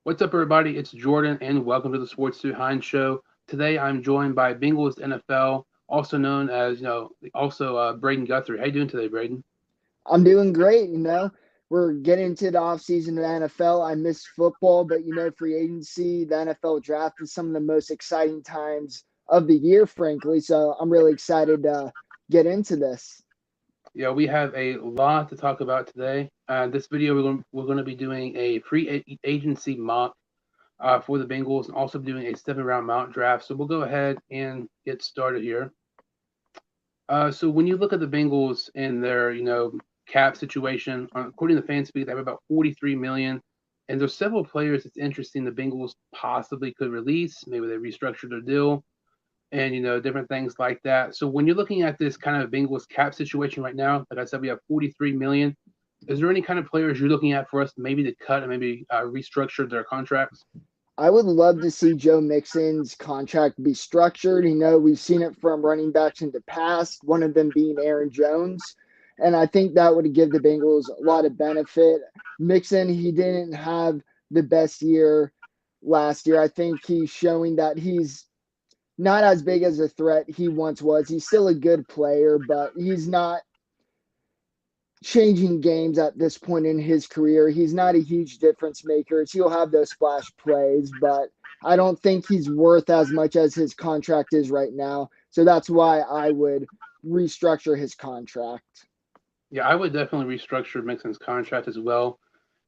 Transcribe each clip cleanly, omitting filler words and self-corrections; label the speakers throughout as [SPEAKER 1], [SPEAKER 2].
[SPEAKER 1] What's up, everybody? It's Jordan, and welcome to the Sports Behind Show. Today, I'm joined by Bengals NFL, also known as, Braedan Guthrie. How you doing today, Braden?
[SPEAKER 2] I'm doing great. We're getting into the offseason of the NFL. I miss football, but free agency, the NFL draft is some of the most exciting times of the year, frankly. So I'm really excited to get into this.
[SPEAKER 1] Yeah, we have a lot to talk about today. This video, we're going to be doing a agency mock for the Bengals, and also doing a seven-round mock draft. So we'll go ahead and get started here. So when you look at the Bengals and their, cap situation, according to FanSpeak, they have about 43 million. And there's several players it's interesting the Bengals possibly could release. Maybe they restructured their deal and different things like that. So when you're looking at this kind of Bengals cap situation right now, like I said, we have 43 million. Is there any kind of players you're looking at for us maybe to cut and maybe restructure their contracts?
[SPEAKER 2] I would love to see Joe Mixon's contract be structured. We've seen it from running backs in the past, one of them being Aaron Jones. And I think that would give the Bengals a lot of benefit. Mixon, he didn't have the best year last year. I think he's showing that he's not as big as a threat he once was. He's still a good player, but he's not changing games at this point in his career. He's not a huge difference maker. He'll have those splash plays, but I don't think he's worth as much as his contract is right now. So that's why I would restructure his contract.
[SPEAKER 1] Yeah, I would definitely restructure Mixon's contract as well.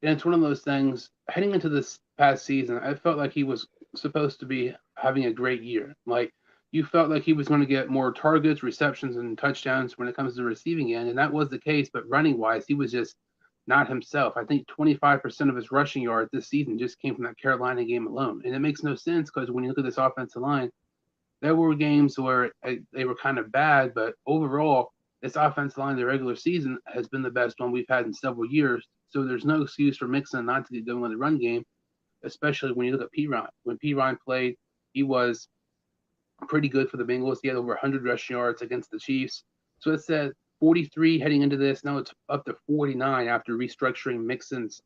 [SPEAKER 1] And it's one of those things heading into this past season, I felt like he was supposed to be having a great year. Like you felt like he was going to get more targets, receptions, and touchdowns when it comes to the receiving end, and that was the case. But running wise, he was just not himself. I think 25% of his rushing yards this season just came from that Carolina game alone, and it makes no sense because when you look at this offensive line, there were games where they were kind of bad, but overall, this offensive line, the regular season, has been the best one we've had in several years. So there's no excuse for Mixon not to get going in the run game, especially when you look at P. When P. played, he was pretty good for the Bengals. He had over 100 rushing yards against the Chiefs. So it's at 43 heading into this. Now it's up to 49 after restructuring Mixon's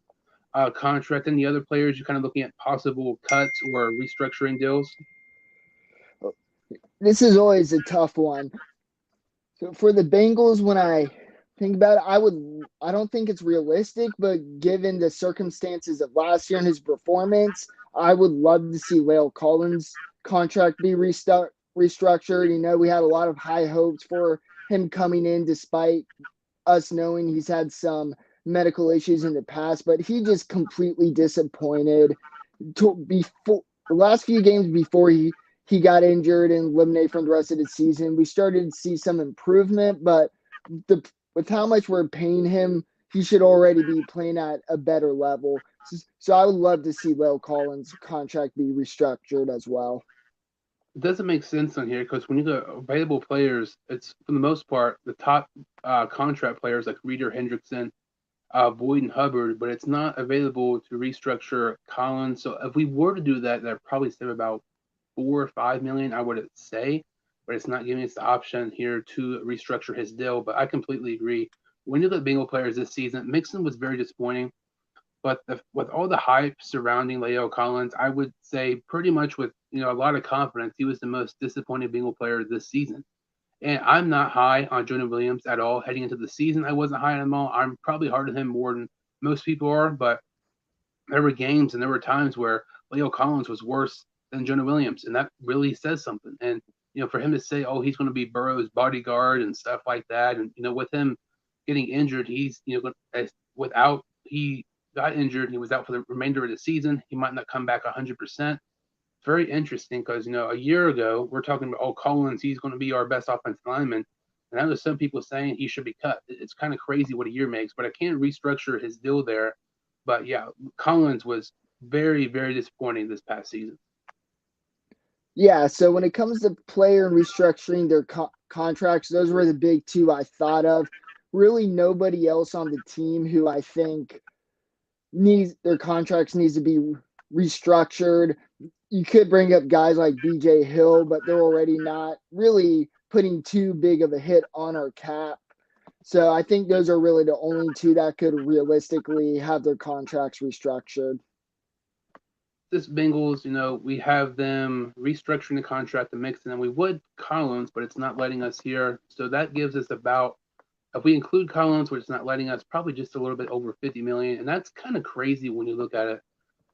[SPEAKER 1] contract. And the other players, you're kind of looking at possible cuts or restructuring deals.
[SPEAKER 2] This is always a tough one. So for the Bengals, when I think about it, I don't think it's realistic, but given the circumstances of last year and his performance, I would love to see La'el Collins' contract be restructured. We had a lot of high hopes for him coming in, despite us knowing he's had some medical issues in the past, but he just completely disappointed. Before the last few games before he got injured and eliminated from the rest of the season, we started to see some improvement, but with how much we're paying him, he should already be playing at a better level. So I would love to see La'el Collins' contract be restructured as well.
[SPEAKER 1] It doesn't make sense on here because when you look at available players, it's for the most part the top contract players like Reader Hendrickson, Boyd, and Hubbard, but it's not available to restructure Collins. So if we were to do that, that'd probably save about 4 or 5 million, I would say, but it's not giving us the option here to restructure his deal. But I completely agree. When you look at Bengal players this season, Mixon was very disappointing. But with all the hype surrounding La'el Collins, I would say pretty much with a lot of confidence, he was the most disappointing Bengal player this season. And I'm not high on Jonah Williams at all heading into the season. I wasn't high on him all. I'm probably hard on him more than most people are, but there were games and there were times where Leo Collins was worse than Jonah Williams, and that really says something. And for him to say, "Oh, he's going to be Burrow's bodyguard" and stuff like that, and with him getting injured, he's without he got injured and he was out for the remainder of the season. He might not come back 100%. It's very interesting because a year ago we're talking about, oh, Collins, he's going to be our best offensive lineman, and now there's some people saying he should be cut. It's kind of crazy what a year makes, but I can't restructure his deal there. But yeah, Collins was very, very disappointing this past season.
[SPEAKER 2] Yeah, so when it comes to player and restructuring their contracts, those were the big two I thought of. Really, nobody else on the team who I think needs their contracts needs to be restructured. You could bring up guys like BJ Hill, but they're already not really putting too big of a hit on our cap. So I think those are really the only two that could realistically have their contracts restructured.
[SPEAKER 1] this Bengals, we have them restructuring the contract to mix, and then we would Collins, but it's not letting us here. So that gives us about, if we include Collins, which is not letting us, probably just a little bit over 50 million, and that's kind of crazy when you look at it.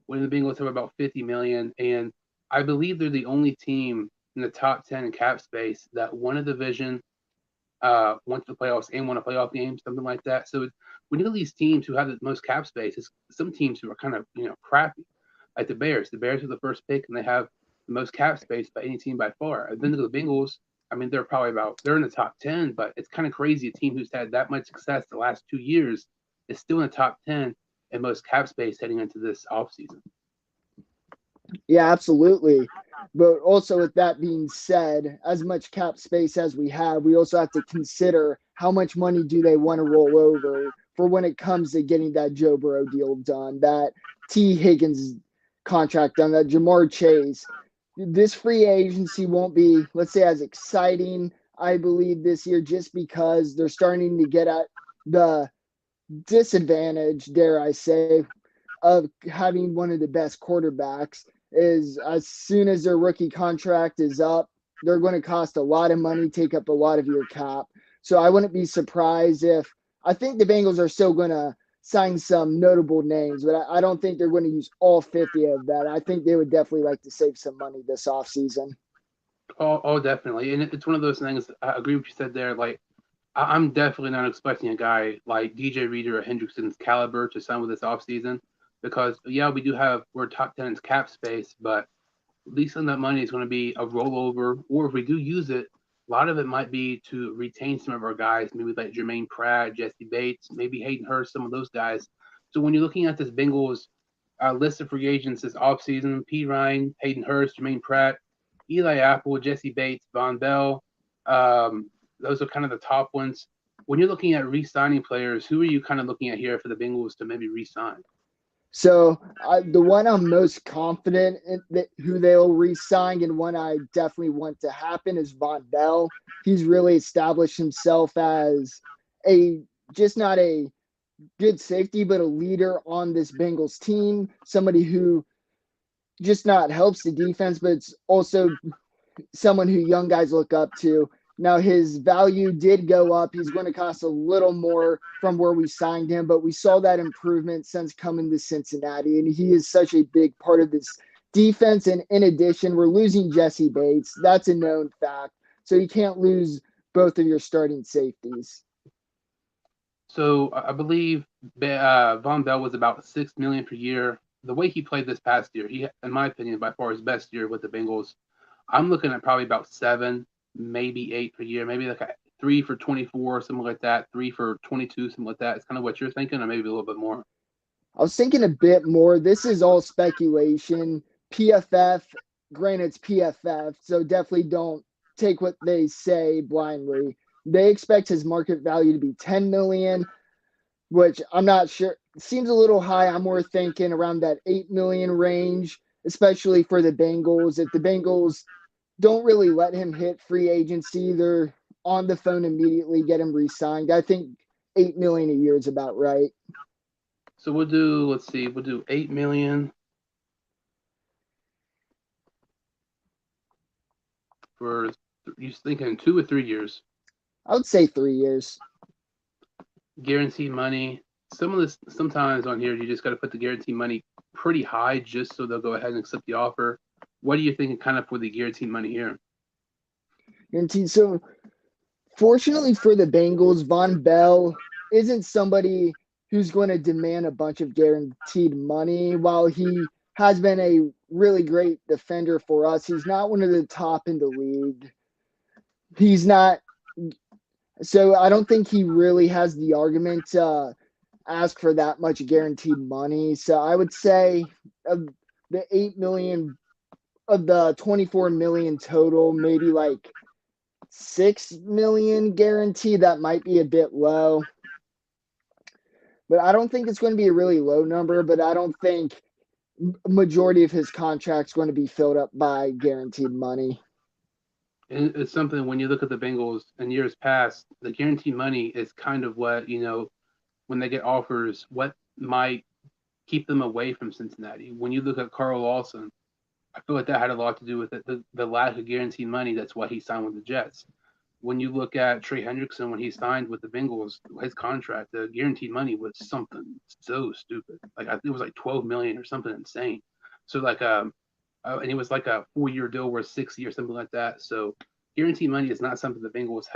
[SPEAKER 1] When the Bengals have about 50 million, and I believe they're the only team in the top 10 in cap space that won a division, went to the playoffs and won a playoff game, something like that. So when you look at these teams who have the most cap space, it's some teams who are kind of crappy, like the Bears. The Bears are the first pick and they have the most cap space by any team by far. And then the Bengals. I mean, they're in the top 10, but it's kind of crazy. A team who's had that much success the last 2 years is still in the top 10 and most cap space heading into this offseason.
[SPEAKER 2] Yeah, absolutely. But also, with that being said, as much cap space as we have, we also have to consider how much money do they want to roll over for when it comes to getting that Joe Burrow deal done, that T. Higgins contract done, that Jamar Chase. This free agency won't be, let's say, as exciting, I believe, this year just because they're starting to get at the disadvantage, dare I say, of having one of the best quarterbacks is as soon as their rookie contract is up, they're going to cost a lot of money, take up a lot of your cap. So I wouldn't be surprised if I think the Bengals are still going to sign some notable names, but I don't think they're going to use all 50 of that. I think they would definitely like to save some money this offseason.
[SPEAKER 1] Oh, definitely. And it's one of those things. I agree with what you said there. Like, I'm definitely not expecting a guy like DJ Reader or Hendrickson's caliber to sign with this offseason because, yeah, we're top 10 in cap space, but at least some of that money is going to be a rollover. Or if we do use it, a lot of it might be to retain some of our guys, maybe like Jermaine Pratt, Jesse Bates, maybe Hayden Hurst, some of those guys. So when you're looking at this Bengals list of free agents this offseason, P. Ryan, Hayden Hurst, Jermaine Pratt, Eli Apple, Jesse Bates, Von Bell, those are kind of the top ones. When you're looking at re-signing players, who are you kind of looking at here for the Bengals to maybe re-sign?
[SPEAKER 2] So the one I'm most confident in who they'll re-sign and one I definitely want to happen is Von Bell. He's really established himself as a just not a good safety, but a leader on this Bengals team. Somebody who just not helps the defense, but it's also someone who young guys look up to. Now his value did go up. He's going to cost a little more from where we signed him, but we saw that improvement since coming to Cincinnati, and he is such a big part of this defense. And in addition, we're losing Jesse Bates. That's a known fact. So you can't lose both of your starting safeties.
[SPEAKER 1] So I believe Von Bell was about 6 million per year. The way he played this past year, he, in my opinion, by far his best year with the Bengals. I'm looking at probably about 7, maybe 8 per year, maybe like a 3 for 24, something like that, 3 for 22, something like that. It's kind of what you're thinking, or maybe a little bit more.
[SPEAKER 2] I was thinking a bit more. This is all speculation. PFF, granted, it's PFF, so definitely don't take what they say blindly. They expect his market value to be 10 million, which I'm not sure. Seems a little high. I'm more thinking around that 8 million range, especially for the Bengals. If the Bengals don't really let him hit free agency, they're on the phone immediately, get him re-signed. I think 8 million a year is about right.
[SPEAKER 1] So we'll do, let's see, we'll do 8 million for you thinking 2 or 3 years,
[SPEAKER 2] I would say 3 years.
[SPEAKER 1] guaranteed money. Some of this sometimes on here you just got to put the guaranteed money pretty high just so they'll go ahead and accept the offer. What are you thinking kind of for the guaranteed money here?
[SPEAKER 2] Guaranteed. So fortunately for the Bengals, Von Bell isn't somebody who's going to demand a bunch of guaranteed money. While he has been a really great defender for us, he's not one of the top in the league. He's not. So I don't think he really has the argument to ask for that much guaranteed money. So I would say of the 8 million of the 24 million total, maybe like 6 million guaranteed. That might be a bit low. But I don't think it's going to be a really low number, but I don't think majority of his contract's going to be filled up by guaranteed money.
[SPEAKER 1] And it's something when you look at the Bengals in years past, the guaranteed money is kind of what, when they get offers, what might keep them away from Cincinnati. When you look at Carl Lawson, I feel like that had a lot to do with it, the lack of guaranteed money. That's why he signed with the Jets. When you look at Trey Hendrickson, when he signed with the Bengals, his contract, the guaranteed money was something so stupid. Like I think it was like 12 million or something insane. So like and it was like a 4 year deal worth 60 or something like that. So guaranteed money is not something the Bengals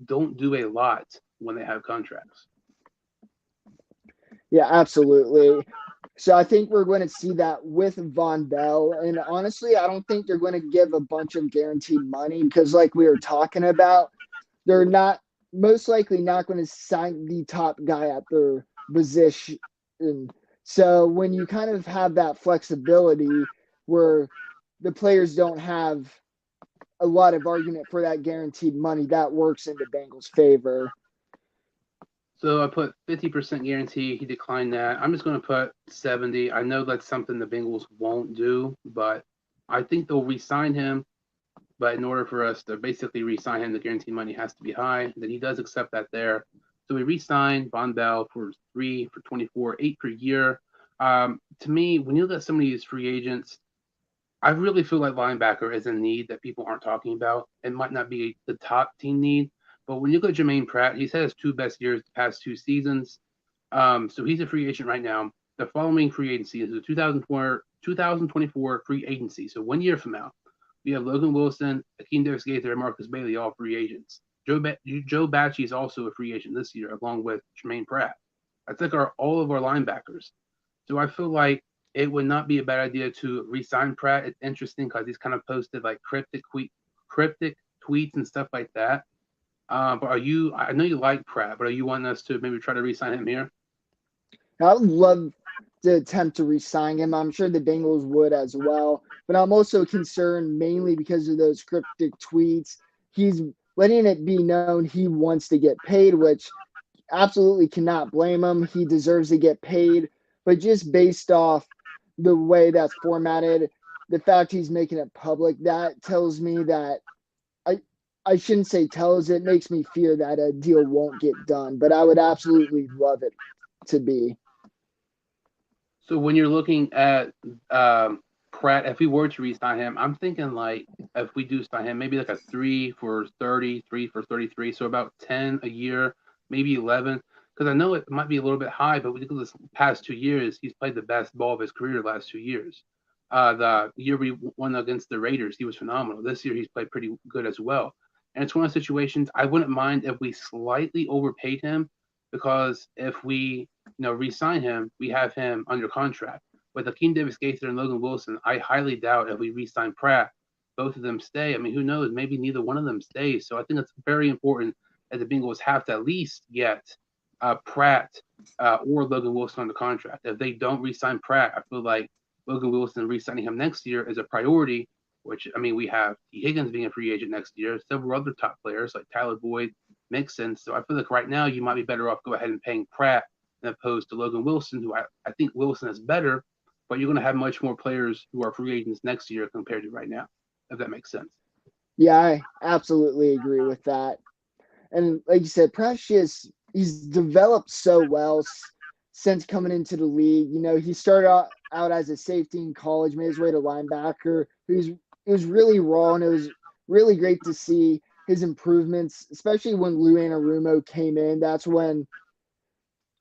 [SPEAKER 1] don't do a lot when they have contracts.
[SPEAKER 2] Yeah, absolutely. So I think we're going to see that with Von Bell. And honestly, I don't think they're going to give a bunch of guaranteed money because, like we were talking about, they're not most likely not going to sign the top guy at their position. So when you kind of have that flexibility where the players don't have a lot of argument for that guaranteed money, that works in the Bengals' favor.
[SPEAKER 1] So I put 50% guarantee. He declined that. I'm just going to put 70. I know that's something the Bengals won't do, but I think they'll re-sign him. But in order for us to basically re-sign him, the guarantee money has to be high. Then he does accept that there. So we re-signed Von Bell for 3 for 24, 8 per year. To me, when you look at some of these free agents, I really feel like linebacker is a need that people aren't talking about. It might not be the top team need, but when you look at Jermaine Pratt, he's had his two best years the past 2 seasons. So he's a free agent right now. The following free agency is the 2024 free agency. So 1 year from now, we have Logan Wilson, Akeem Davis-Gaither, and Marcus Bailey, all free agents. Joe Bachie is also a free agent this year, along with Jermaine Pratt. That's like all of our linebackers. So I feel like it would not be a bad idea to re-sign Pratt. It's interesting because he's kind of posted like cryptic tweets and stuff like that. But are you? I know you like Pratt, but are you wanting us to maybe try to re-sign him here?
[SPEAKER 2] I would love to attempt to re-sign him. I'm sure the Bengals would as well. But I'm also concerned mainly because of those cryptic tweets. He's letting it be known he wants to get paid, which absolutely cannot blame him. He deserves to get paid. But just based off the way that's formatted, the fact he's making it public, that tells me that I I shouldn't say tells, it makes me fear that a deal won't get done. But I would absolutely love it to be.
[SPEAKER 1] So when you're looking at Pratt, if we were to re-sign him, I'm thinking like if we do sign him, maybe like a 3 for 30, 3 for 33, so about 10 a year, maybe 11. Because I know it might be a little bit high, but we look at this past 2 years, he's played the best ball of his career the last 2 years. The year we won against the Raiders, he was phenomenal. This year, he's played pretty good as well. And it's one of those situations I wouldn't mind if we slightly overpaid him because if we re-sign him, we have him under contract. With Akeem Davis-Gaither and Logan Wilson, I highly doubt if we re-sign Pratt, both of them stay. I mean, who knows? Maybe neither one of them stays. So I think it's very important that the Bengals have to at least get Pratt or Logan Wilson under contract. If they don't re-sign Pratt, I feel like Logan Wilson re-signing him next year is a priority. Which I mean, we have T. Higgins being a free agent next year, several other top players like Tyler Boyd, Mixon. So I feel like right now you might be better off go ahead and paying Pratt opposed to Logan Wilson, who I think Wilson is better, but you're going to have much more players who are free agents next year compared to right now, if that makes sense.
[SPEAKER 2] Yeah, I absolutely agree with that. And like you said, Precious, he's developed so well since coming into the league. He started out as a safety in college, made his way to linebacker. He was really raw, and it was really great to see his improvements, especially when Lou Anarumo came in. That's when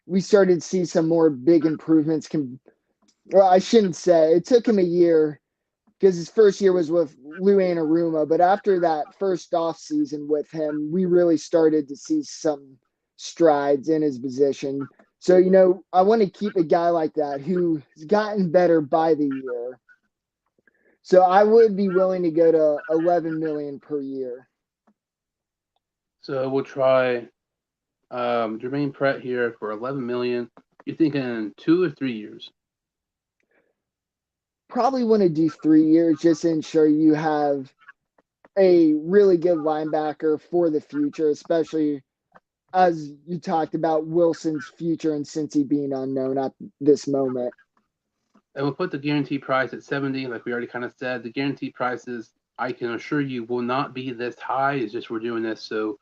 [SPEAKER 2] we started to see some more big improvements. Well, I shouldn't say it took him a year because his first year was with Lou Anarumo, but after that first off season with him, we really started to see some strides in his position. So, I want to keep a guy like that who's gotten better by the year. So I would be willing to go to 11 million per year.
[SPEAKER 1] So we'll try Jermaine Pratt here for 11 million. You're thinking 2 or 3 years?
[SPEAKER 2] Probably want to do 3 years just to ensure you have a really good linebacker for the future, especially as you talked about Wilson's future and Cincy being unknown at this moment.
[SPEAKER 1] And we'll put the guarantee price at 70, like we already kind of said. The guarantee prices, I can assure you, will not be this high. It's just we're doing this so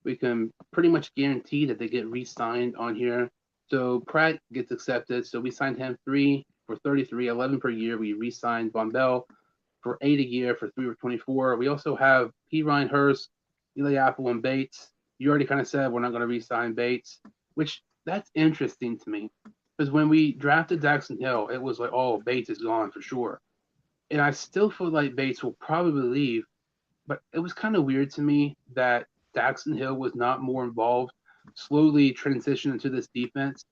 [SPEAKER 1] we can pretty much guarantee that they get re-signed on here. So Pratt gets accepted. So we signed him 3 for 33, 11 per year. We re-signed Von Bell for 8 a year for 3 for 24. We also have P. Ryan Hurst, Eli Apple, and Bates. You already kind of said we're not going to re-sign Bates, which that's interesting to me because when we drafted Jackson Hill, it was like, oh, Bates is gone for sure, and I still feel like Bates will probably leave. But it was kind of weird to me that Jackson Hill was not more involved, slowly transitioned into this defense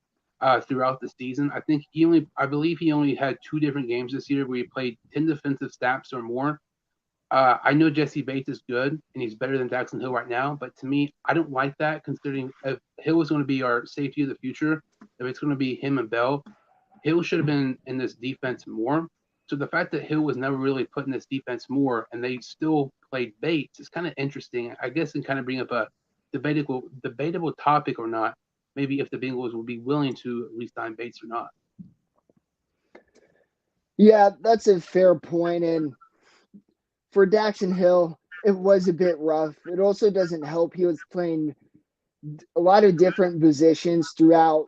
[SPEAKER 1] throughout the season. I believe he only had 2 different games this year where he played 10 defensive snaps or more. I know Jesse Bates is good and he's better than Jackson Hill right now, but to me, I don't like that considering if Hill is going to be our safety of the future, if it's going to be him and Bell, Hill should have been in this defense more. So the fact that Hill was never really put in this defense more and they still played Bates is kind of interesting. I guess and kind of bring up a debatable topic or not. Maybe if the Bengals would be willing to re-sign Bates or not.
[SPEAKER 2] Yeah, that's a fair point. And for Daxon Hill, it was a bit rough. It also doesn't help. He was playing a lot of different positions throughout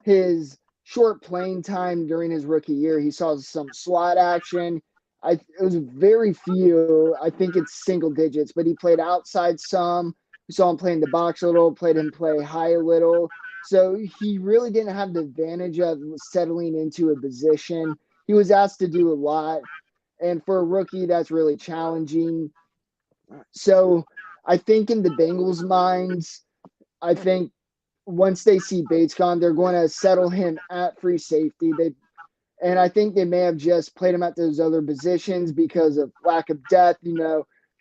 [SPEAKER 2] his short playing time during his rookie year. He saw some slot action. It was very few. I think it's single digits, but he played outside some. We saw him play in the box a little, played him play high a little. So he really didn't have the advantage of settling into a position. He was asked to do a lot. And for a rookie, that's really challenging. So I think in the Bengals' minds, I think once they see Bates gone, they're going to settle him at free safety. And I think they may have just played him at those other positions because of lack of depth.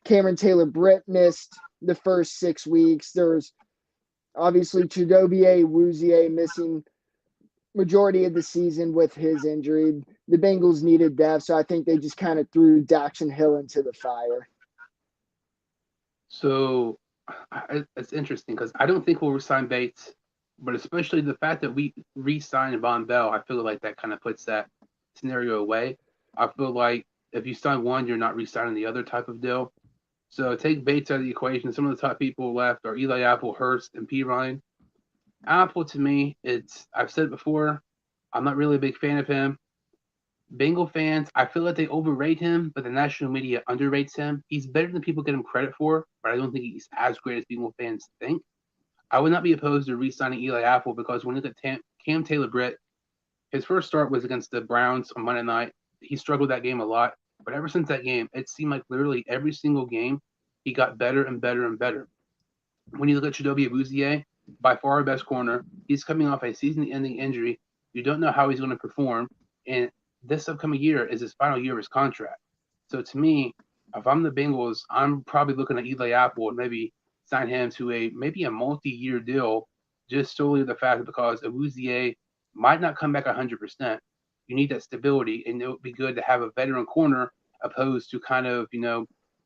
[SPEAKER 2] Cameron Taylor Britt missed the first 6 weeks. There's obviously Chidobe Awuzie missing majority of the season with his injury. The Bengals needed depth, so I think they just kind of threw Daxon Hill into the fire.
[SPEAKER 1] So it's interesting because I don't think we'll resign Bates, but especially the fact that we re-signed Von Bell, I feel like that kind of puts that scenario away. I feel like if you sign one, you're not re-signing the other type of deal. So take Bates out of the equation. Some of the top people left are Eli Apple, Hurst, and P. Ryan. Apple to me, I've said it before, I'm not really a big fan of him. Bengal fans, I feel like they overrate him, but the national media underrates him. He's better than people get him credit for, but I don't think he's as great as Bengal fans think. I would not be opposed to re-signing Eli Apple because when you look at Cam Taylor Britt, his first start was against the Browns on Monday night. He struggled that game a lot, but ever since that game, it seemed like literally every single game he got better and better and better. When you look at Chidobe Awuzie, by far our best corner, he's coming off a season-ending injury. You don't know how he's going to perform, and this upcoming year is his final year of his contract. So to me, if I'm the Bengals, I'm probably looking at Eli Apple and maybe sign him to maybe a multi-year deal, just solely the fact because Awuzie might not come back 100%. You need that stability, and it would be good to have a veteran corner opposed to kind of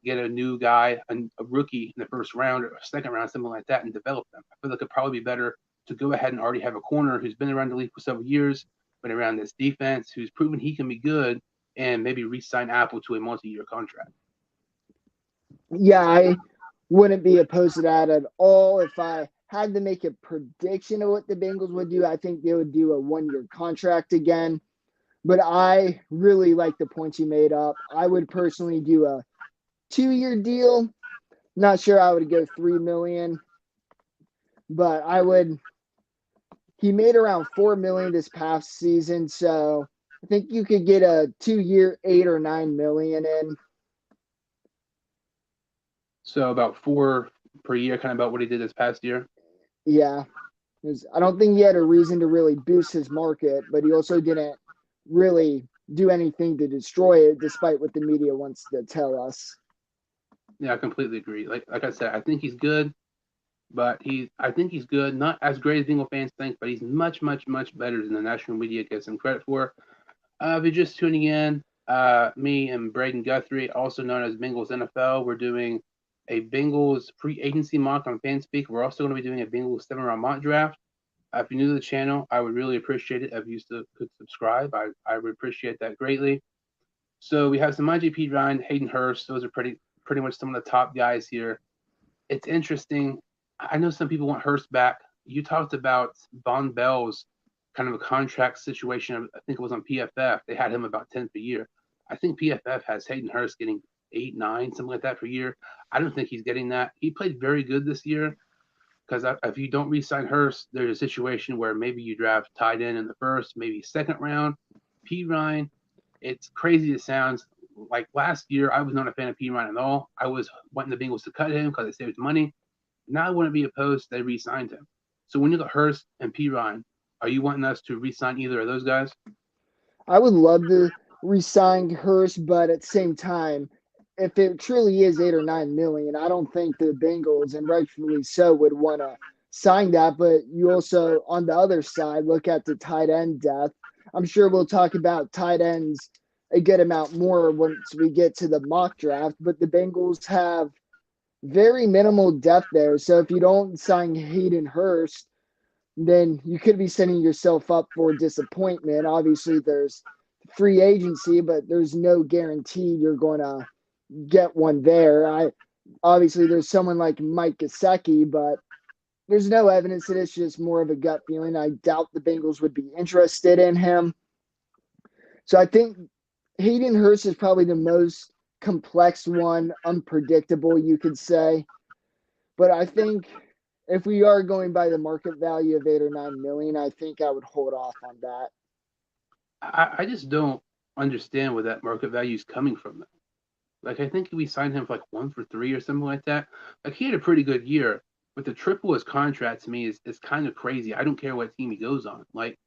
[SPEAKER 1] get a new guy, a rookie in the first round or second round, something like that, and develop them. I feel like it'd probably be better to go ahead and already have a corner who's been around the league for several years, been around this defense, who's proven he can be good, and maybe re-sign Apple to a multi-year contract.
[SPEAKER 2] Yeah, I wouldn't be opposed to that at all. If I had to make a prediction of what the Bengals would do, I think they would do a 1 year contract again. But I really like the points you made up. I would personally do a 2 year deal. Not sure I would go 3 million, but I would. He made around 4 million this past season, so I think you could get a 2 year 8 or 9 million in.
[SPEAKER 1] So about 4 per year, kind of about what he did this past year.
[SPEAKER 2] Yeah, I don't think he had a reason to really boost his market, but he also didn't really do anything to destroy it, despite what the media wants to tell us.
[SPEAKER 1] Yeah, I completely agree. Like I said, I think he's good, but I think he's good. Not as great as Bengal fans think, but he's much, much, much better than the national media gives him credit for. If you're just tuning in, me and Braedan Guthrie, also known as Bengals NFL, we're doing a Bengals free agency mock on FanSpeak. We're also going to be doing a Bengals 7 round mock draft. If you're new to the channel, I would really appreciate it if you could subscribe. I would appreciate that greatly. So we have some IGP Ryan, Hayden Hurst. Those are pretty much some of the top guys here. It's interesting. I know some people want Hurst back. you talked about Von Bell's kind of a contract situation. I think it was on PFF. They had him about 10th a year. I think PFF has Hayden Hurst getting 8, 9, something like that per year. I don't think he's getting that. He played very good this year because if you don't re-sign Hurst, there's a situation where maybe you draft tight end in the first, maybe second round. P. Ryan, it's crazy it sounds. Like last year, I was not a fan of P. Ryan at all. I was wanting the Bengals to cut him because it saved money. Now I wouldn't be opposed they re-signed him. So when you got Hurst and P. Ryan, are you wanting us to re-sign either of those guys?
[SPEAKER 2] I would love to re-sign Hurst, but at the same time, if it truly is 8 or 9 million, I don't think the Bengals, and rightfully so, would want to sign that. But you also, on the other side, look at the tight end depth. I'm sure we'll talk about tight ends a good amount more once we get to the mock draft. But the Bengals have very minimal depth there. So if you don't sign Hayden Hurst, then you could be setting yourself up for disappointment. Obviously, there's free agency, but there's no guarantee you're going to get one there. Obviously there's someone like Mike Gesicki, but there's no evidence that it's just more of a gut feeling. I doubt the Bengals would be interested in him. So I think Hayden Hurst is probably the most complex one, unpredictable, you could say. But I think if we are going by the market value of 8 or 9 million, I think I would hold off on that.
[SPEAKER 1] I just don't understand where that market value is coming from. Like I think we signed him for like 1 for 3 or something like that. Like he had a pretty good year, but the triple his contract to me is kind of crazy. I don't care what team he goes on. Like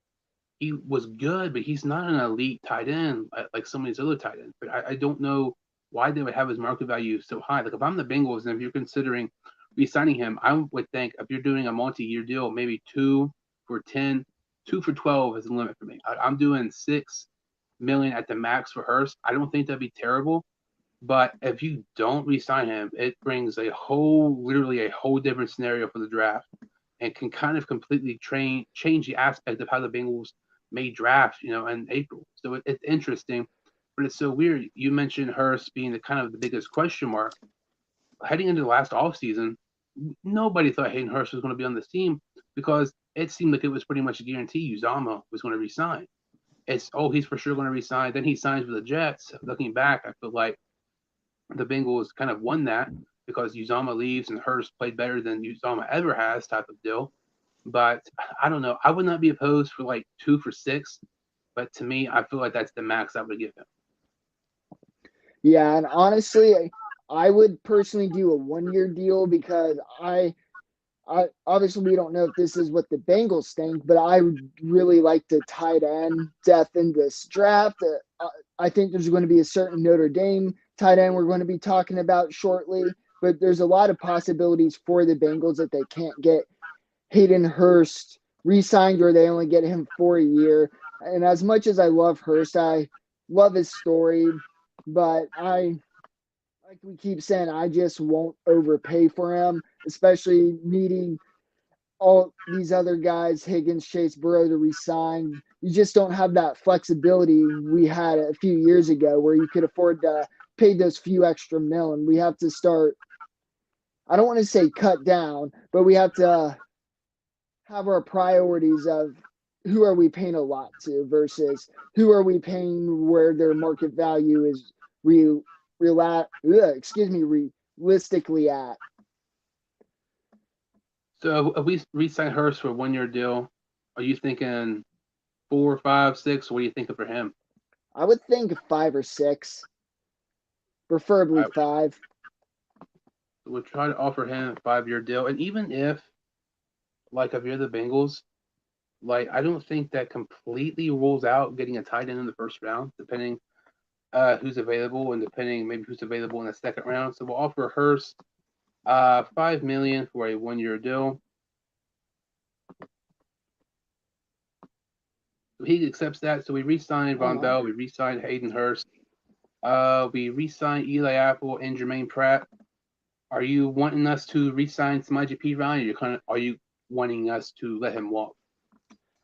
[SPEAKER 1] he was good, but he's not an elite tight end like some of these other tight ends. But I don't know why they would have his market value so high. Like if I'm the Bengals and if you're considering re-signing him, I would think if you're doing a multi-year deal, maybe 2 for 10, 2 for 12 is the limit for me. I'm doing 6 million at the max for Hurst. I don't think that'd be terrible. But if you don't re-sign him, it brings literally a whole different scenario for the draft, and can kind of completely change the aspect of how the Bengals may draft, in April. So it's interesting, but it's so weird. You mentioned Hurst being the kind of the biggest question mark heading into the last offseason. Nobody thought Hayden Hurst was going to be on this team because it seemed like it was pretty much a guarantee Uzama was going to resign. He's for sure going to resign. Then he signs with the Jets. Looking back, I feel like the Bengals kind of won that because Uzama leaves and Hurst played better than Uzama ever has, type of deal. But I don't know. I would not be opposed for like 2 for 6, but to me, I feel like that's the max I would give him.
[SPEAKER 2] Yeah, and honestly, I would personally do a 1 year deal because I obviously we don't know if this is what the Bengals think, but I would really like the tight end depth in this draft. I think there's going to be a certain Notre Dame tight end we're going to be talking about shortly, but there's a lot of possibilities for the Bengals that they can't get Hayden Hurst re-signed or they only get him for a year. And as much as I love Hurst, I love his story, but like we keep saying, I just won't overpay for him, especially needing all these other guys, Higgins, Chase, Burrow, to resign. You just don't have that flexibility we had a few years ago where you could afford to pay those few extra mil. And we have to start, I don't want to say cut down, but we have to have our priorities of who are we paying a lot to versus who are we paying where their market value is realistically at.
[SPEAKER 1] So if we re-sign Hurst for a 1 year deal, are you thinking 4, 5, 6? What are you thinking for him?
[SPEAKER 2] I would think 5 or 6, preferably 5.
[SPEAKER 1] We'll try to offer him a 5 year deal, and even if you're the Bengals, like I don't think that completely rules out getting a tight end in the first round, depending who's available and depending maybe who's available in the second round. So we'll offer Hurst 5 million for a 1 year deal. So he accepts that. So we re-signed Von Bell, we re-signed Hayden Hurst, we re-signed Eli Apple and Jermaine Pratt. Are you wanting us to re-sign Samaje Perine, or are you wanting us to let him walk?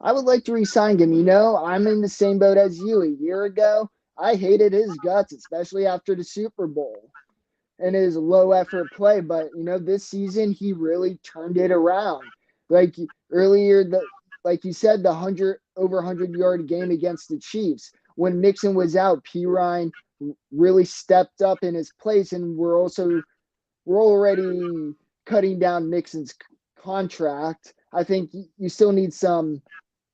[SPEAKER 2] I would like to re-sign him. I'm in the same boat as you. A year ago, I hated his guts, especially after the Super Bowl and his low effort play. But, this season, he really turned it around. Like earlier, like you said, the 100 game against the Chiefs. When Mixon was out, P. Ryan really stepped up in his place, and we're already cutting down Mixon's contract. I think you still need some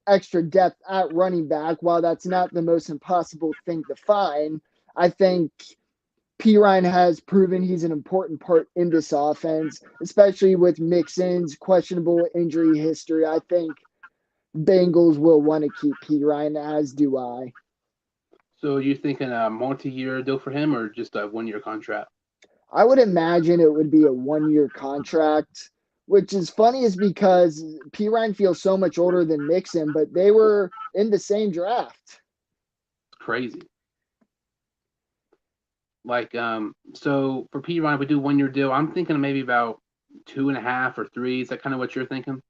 [SPEAKER 2] extra depth at running back. While that's not the most impossible thing to find, I think P. Ryan has proven he's an important part in this offense, especially with Mixon's questionable injury history. I think Bengals will want to keep P. Ryan, as do I.
[SPEAKER 1] So you thinking a multi-year deal for him or just a 1 year contract?
[SPEAKER 2] I would imagine it would be a 1 year contract, which is funny is because P. Ryan feels so much older than Mixon, but they were in the same draft.
[SPEAKER 1] It's crazy. Like, so for P Ryan, if we do 1 year deal, I'm thinking maybe about 2.5 or 3. Is that kind of what you're thinking?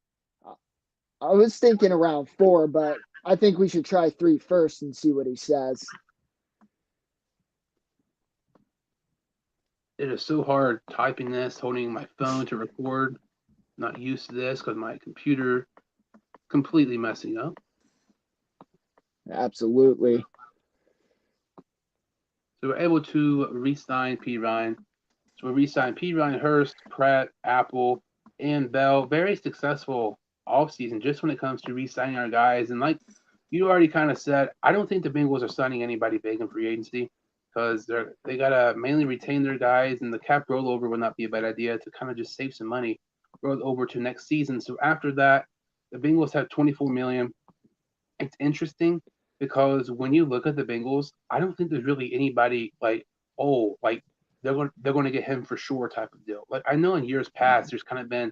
[SPEAKER 2] I was thinking around 4, but I think we should try 3 first and see what he says.
[SPEAKER 1] It is so hard typing this, holding my phone to record. Not used to this because my computer completely messing up.
[SPEAKER 2] Absolutely.
[SPEAKER 1] So we're able to re-sign P Ryan. So we re-signed P Ryan, Hurst, Pratt, Apple, and Bell. Very successful offseason just when it comes to re-signing our guys. And like you already kind of said, I don't think the Bengals are signing anybody big in free agency because they gotta mainly retain their guys, and the cap rollover would not be a bad idea to kind of just save some money roll over to next season. So after that, the Bengals have 24 million. It's interesting because when you look at the Bengals, I don't think there's really anybody like, oh, like they're going to get him for sure type of deal. Like I know in years past, there's kind of been,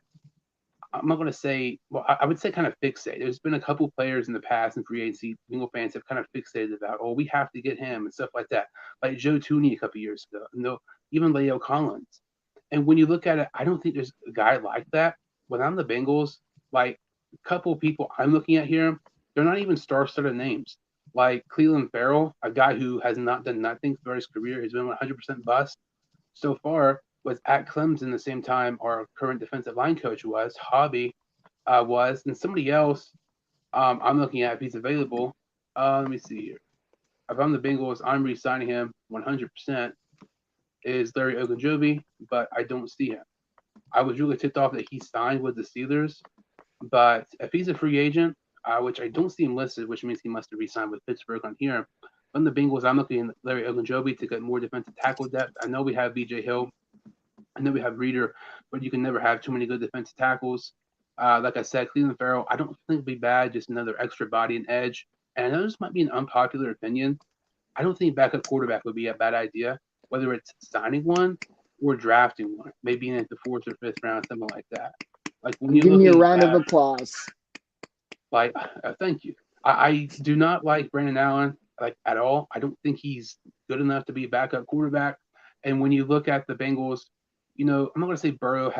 [SPEAKER 1] I'm not going to say, well, I would say kind of fixate. There's been a couple players in the past in free agency, Bengal fans have kind of fixated about, oh, we have to get him and stuff like that. Like Joe Tooney a couple years ago, no, even Leo Collins. And when you look at it, I don't think there's a guy like that. When I'm the Bengals, like a couple of people I'm looking at here, they're not even star-studded names. Like Cleveland Farrell, a guy who has not done nothing throughout his career, he's been 100% bust so far. Was at Clemson the same time our current defensive line coach was, Hobby was, and somebody else I'm looking at if he's available. Let me see here. If I'm the Bengals, I'm re-signing him 100%. Is Larry Ogunjobi, but I don't see him. I was really tipped off that he signed with the Steelers, but if he's a free agent, which I don't see him listed, which means he must have re-signed with Pittsburgh on here. From the Bengals, I'm looking at Larry Ogunjobi to get more defensive tackle depth. I know we have B.J. Hill, I know we have Reader, but you can never have too many good defensive tackles. Like I said, Cleveland Farrell, I don't think it'd be bad, just another extra body and edge. And I know this might be an unpopular opinion. I don't think backup quarterback would be a bad idea, whether it's signing one or drafting one, maybe in the 4th or 5th round, something like that. Like when
[SPEAKER 2] I'm
[SPEAKER 1] you're
[SPEAKER 2] giving you a
[SPEAKER 1] looking
[SPEAKER 2] round of
[SPEAKER 1] at,
[SPEAKER 2] applause.
[SPEAKER 1] like, thank you. I do not like Brandon Allen like at all. I don't think he's good enough to be a backup quarterback. And when you look at the Bengals, I'm not going to say Burrow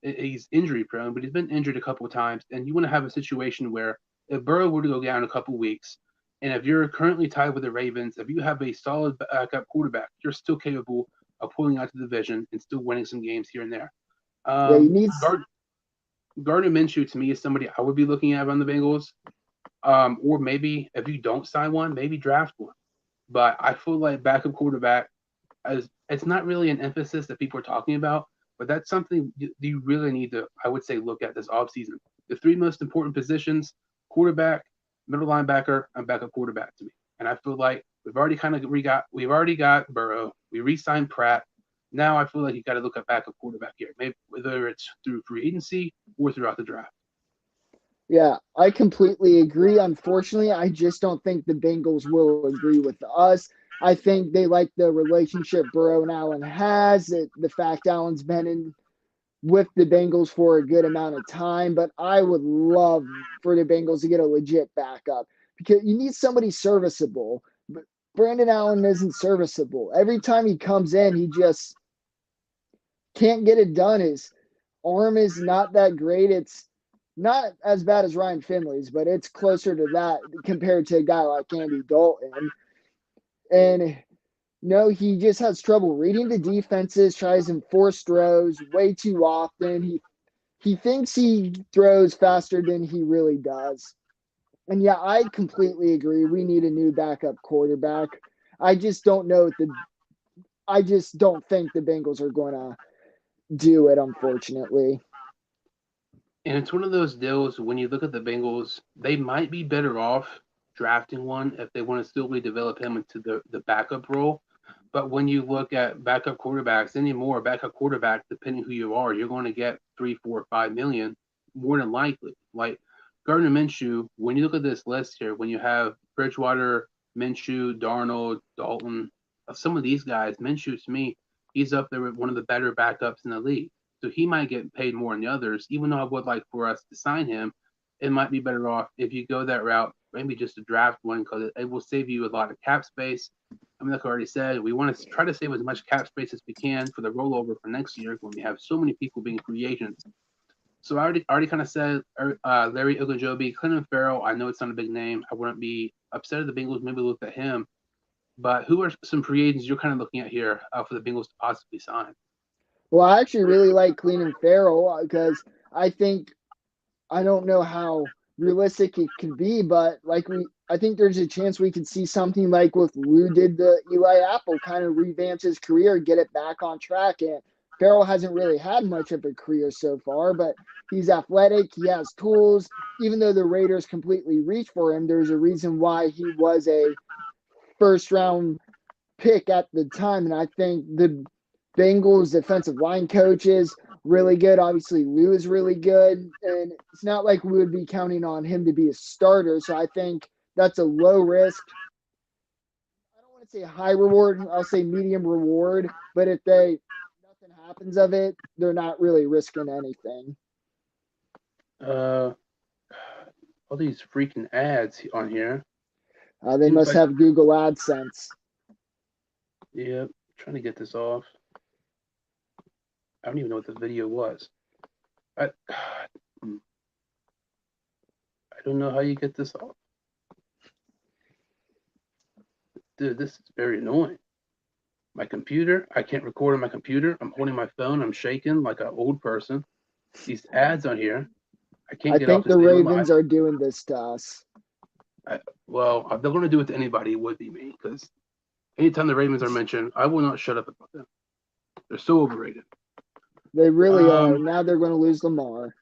[SPEAKER 1] he's injury prone, but he's been injured a couple of times. And you want to have a situation where if Burrow were to go down a couple of weeks, and if you're currently tied with the Ravens, if you have a solid backup quarterback, you're still capable of pulling out the division and still winning some games here and there.
[SPEAKER 2] Yeah, he
[SPEAKER 1] Um,
[SPEAKER 2] needs.
[SPEAKER 1] Gardner Minshew to me is somebody I would be looking at on the Bengals. Or maybe if you don't sign one, maybe draft one. But I feel like backup quarterback as it's not really an emphasis that people are talking about, but that's something you really need to, I would say, look at this offseason. The 3 most important positions: quarterback, middle linebacker, and backup quarterback to me. And I feel like we've already got Burrow. We re-signed Pratt. Now I feel like you got to look at backup quarterback here, maybe whether it's through free agency or throughout the draft.
[SPEAKER 2] Yeah, I completely agree. Unfortunately, I just don't think the Bengals will agree with us. I think they like the relationship Burrow and Allen has, the fact Allen's been in with the Bengals for a good amount of time, but I would love for the Bengals to get a legit backup because you need somebody serviceable. But Brandon Allen isn't serviceable. Every time he comes in, he just can't get it done. His arm is not that great. It's not as bad as Ryan Finley's, but it's closer to that compared to a guy like Andy Dalton. And no, he just has trouble reading the defenses, tries enforced throws way too often. he thinks he throws faster than he really does. And yeah, I completely agree. We need a new backup quarterback. I just don't know if the I just don't think the Bengals are going to do it, unfortunately.
[SPEAKER 1] And it's one of those deals when you look at the Bengals, they might be better off drafting one if they want to still redevelop him into the backup role. But when you look at backup quarterbacks anymore, backup quarterback, depending who you are, you're going to get 3, 4, 5 million more than likely. Like Gardner Minshew, when you look at this list here, when you have Bridgewater, Minshew, Darnold, Dalton, some of these guys, Minshew to me, he's up there with one of the better backups in the league. So he might get paid more than the others. Even though I would like for us to sign him, it might be better off if you go that route, maybe just to draft one because it will save you a lot of cap space. I mean, like I already said, we want to try to save as much cap space as we can for the rollover for next year when we have so many people being free agents. So I already kind of said Larry Ogunjobi, Clinton Farrell. I know it's not a big name. I wouldn't be upset if the Bengals maybe looked at him. But who are some free agents you're kind of looking at here for the Bengals to possibly sign?
[SPEAKER 2] Well, I actually really like Clean Farrell because I think I don't know how realistic it can be, but I think there's a chance we could see something like what Lou did to Eli Apple, kind of revamp his career, get it back on track. And Farrell hasn't really had much of a career so far, but he's athletic, he has tools. Even though the Raiders completely reached for him, there's a reason why he was a first round pick at the time. And I think the Bengals defensive line coach is really good. Obviously, Lou is really good. And it's not like we would be counting on him to be a starter. So I think that's a low risk. I don't want to say high reward. I'll say medium reward. But if nothing happens of it, they're not really risking anything.
[SPEAKER 1] Uh, all these freaking ads on here.
[SPEAKER 2] They
[SPEAKER 1] Seems
[SPEAKER 2] must
[SPEAKER 1] like,
[SPEAKER 2] have Google AdSense.
[SPEAKER 1] yeah, trying to get this off. I don't even know what the video was. I, I don't know how you get this off. Dude, this is very annoying. My computer, I can't record on my computer. I'm holding my phone. I'm shaking like an old person. These ads on here, I can't
[SPEAKER 2] I
[SPEAKER 1] get off
[SPEAKER 2] think
[SPEAKER 1] to
[SPEAKER 2] the
[SPEAKER 1] stay alive.
[SPEAKER 2] Ravens are doing this to us.
[SPEAKER 1] Well, if they're going to do it to anybody, it would be me because anytime the Ravens are mentioned, I will not shut up about them. They're so overrated.
[SPEAKER 2] They really are.
[SPEAKER 1] Um,
[SPEAKER 2] Now they're going to lose Lamar.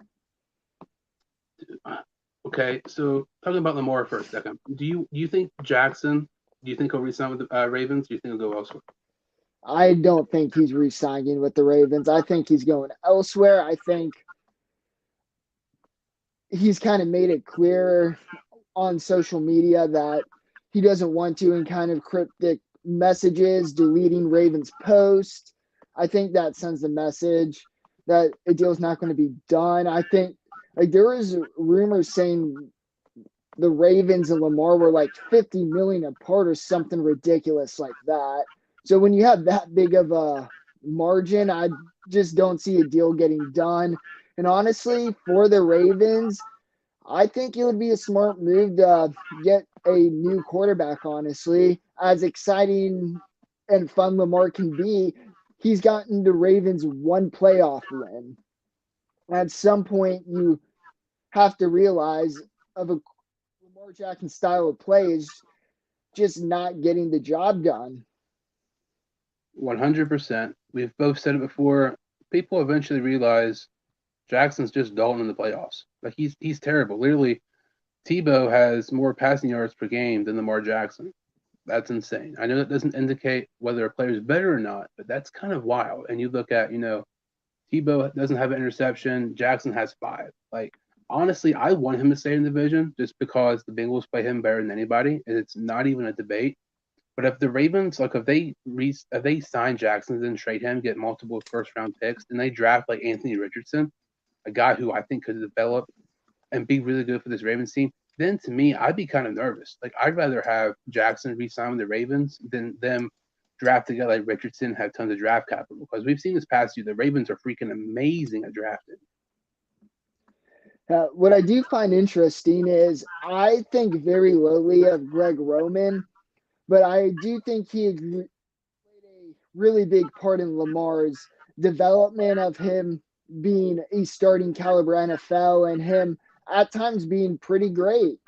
[SPEAKER 1] okay, so talking about Lamar for a second, do you think Jackson? Do you think he'll resign with the Ravens? Do you think he'll go elsewhere?
[SPEAKER 2] I don't think he's re-signing with the Ravens. I think he's going elsewhere. I think he's kind of made it clear on social media that he doesn't want to in kind of cryptic messages, deleting Ravens posts. I think that sends the message that a deal's not going to be done. I think like there was rumors saying the Ravens and Lamar were like 50 million apart or something ridiculous like that. So when you have that big of a margin, I just don't see a deal getting done. And honestly, for the Ravens, I think it would be a smart move to get a new quarterback, honestly. As exciting and fun Lamar can be, he's gotten the Ravens one playoff win. At some point, you have to realize of a Lamar Jackson style of play is just not getting the job done.
[SPEAKER 1] 100%. We've both said it before. People eventually realize Jackson's just Dalton in the playoffs. Like he's terrible. Literally, Tebow has more passing yards per game than Lamar Jackson. That's insane. I know that doesn't indicate whether a player is better or not, but that's kind of wild. And you look at, Tebow doesn't have an interception. Jackson has five. Like, honestly, I want him to stay in the division just because the Bengals play him better than anybody. And it's not even a debate. But if the Ravens, like, if they sign Jackson and trade him, get multiple first round picks, and they draft like Anthony Richardson, a guy who I think could develop and be really good for this Ravens team, then to me, I'd be kind of nervous. Like, I'd rather have Jackson re-sign with the Ravens than them draft a guy like Richardson, have tons of draft capital. Because we've seen this past year, the Ravens are freaking amazing at drafting.
[SPEAKER 2] What I do find interesting is I think very lowly of Greg Roman, but I do think he played a really big part in Lamar's development of him being a starting caliber NFL and him at times being pretty great.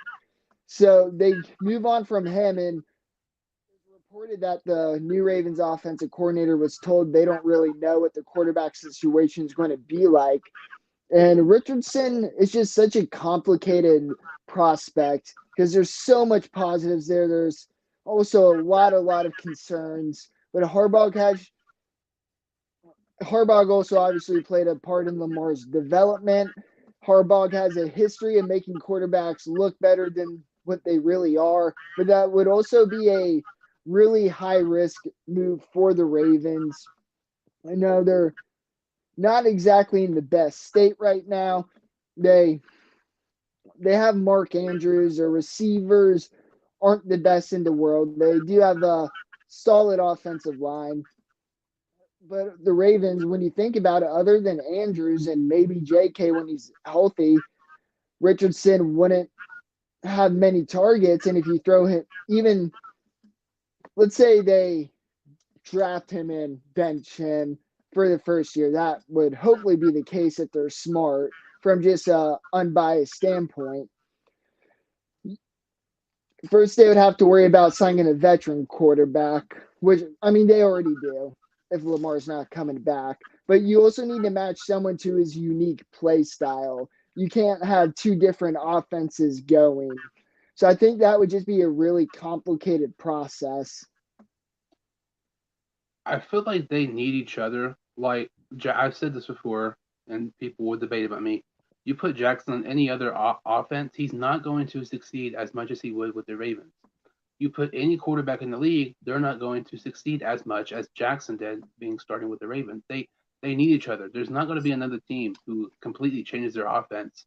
[SPEAKER 2] So they move on from him, and reported that the new Ravens offensive coordinator was told they don't really know what the quarterback situation is going to be like. And Richardson is just such a complicated prospect because there's so much positives there. There's also a lot of concerns. But Harbaugh also obviously played a part in Lamar's development. Harbaugh has a history of making quarterbacks look better than what they really are, but that would also be a really high risk move for the Ravens. I know they're not exactly in the best state right now. They they have Mark Andrews. Their receivers aren't the best in the world. They do have a solid offensive line. But the Ravens, when you think about it, other than Andrews and maybe JK when he's healthy, Richardson wouldn't have many targets. And if you throw him, even let's say they draft him and bench him for the first year, that would hopefully be the case if they're smart from just a unbiased standpoint. First, they would have to worry about signing a veteran quarterback, which, I mean, they already do if Lamar's not coming back. But you also need to match someone to his unique play style. You can't have two different offenses going. So I think that would just be a really complicated process.
[SPEAKER 1] I feel like they need each other. Like I've said this before, and people will debate about me. You put Jackson on any other offense, he's not going to succeed as much as he would with the Ravens. You put any quarterback in the league, they're not going to succeed as much as Jackson did, being starting with the Ravens. They need each other. There's not going to be another team who completely changes their offense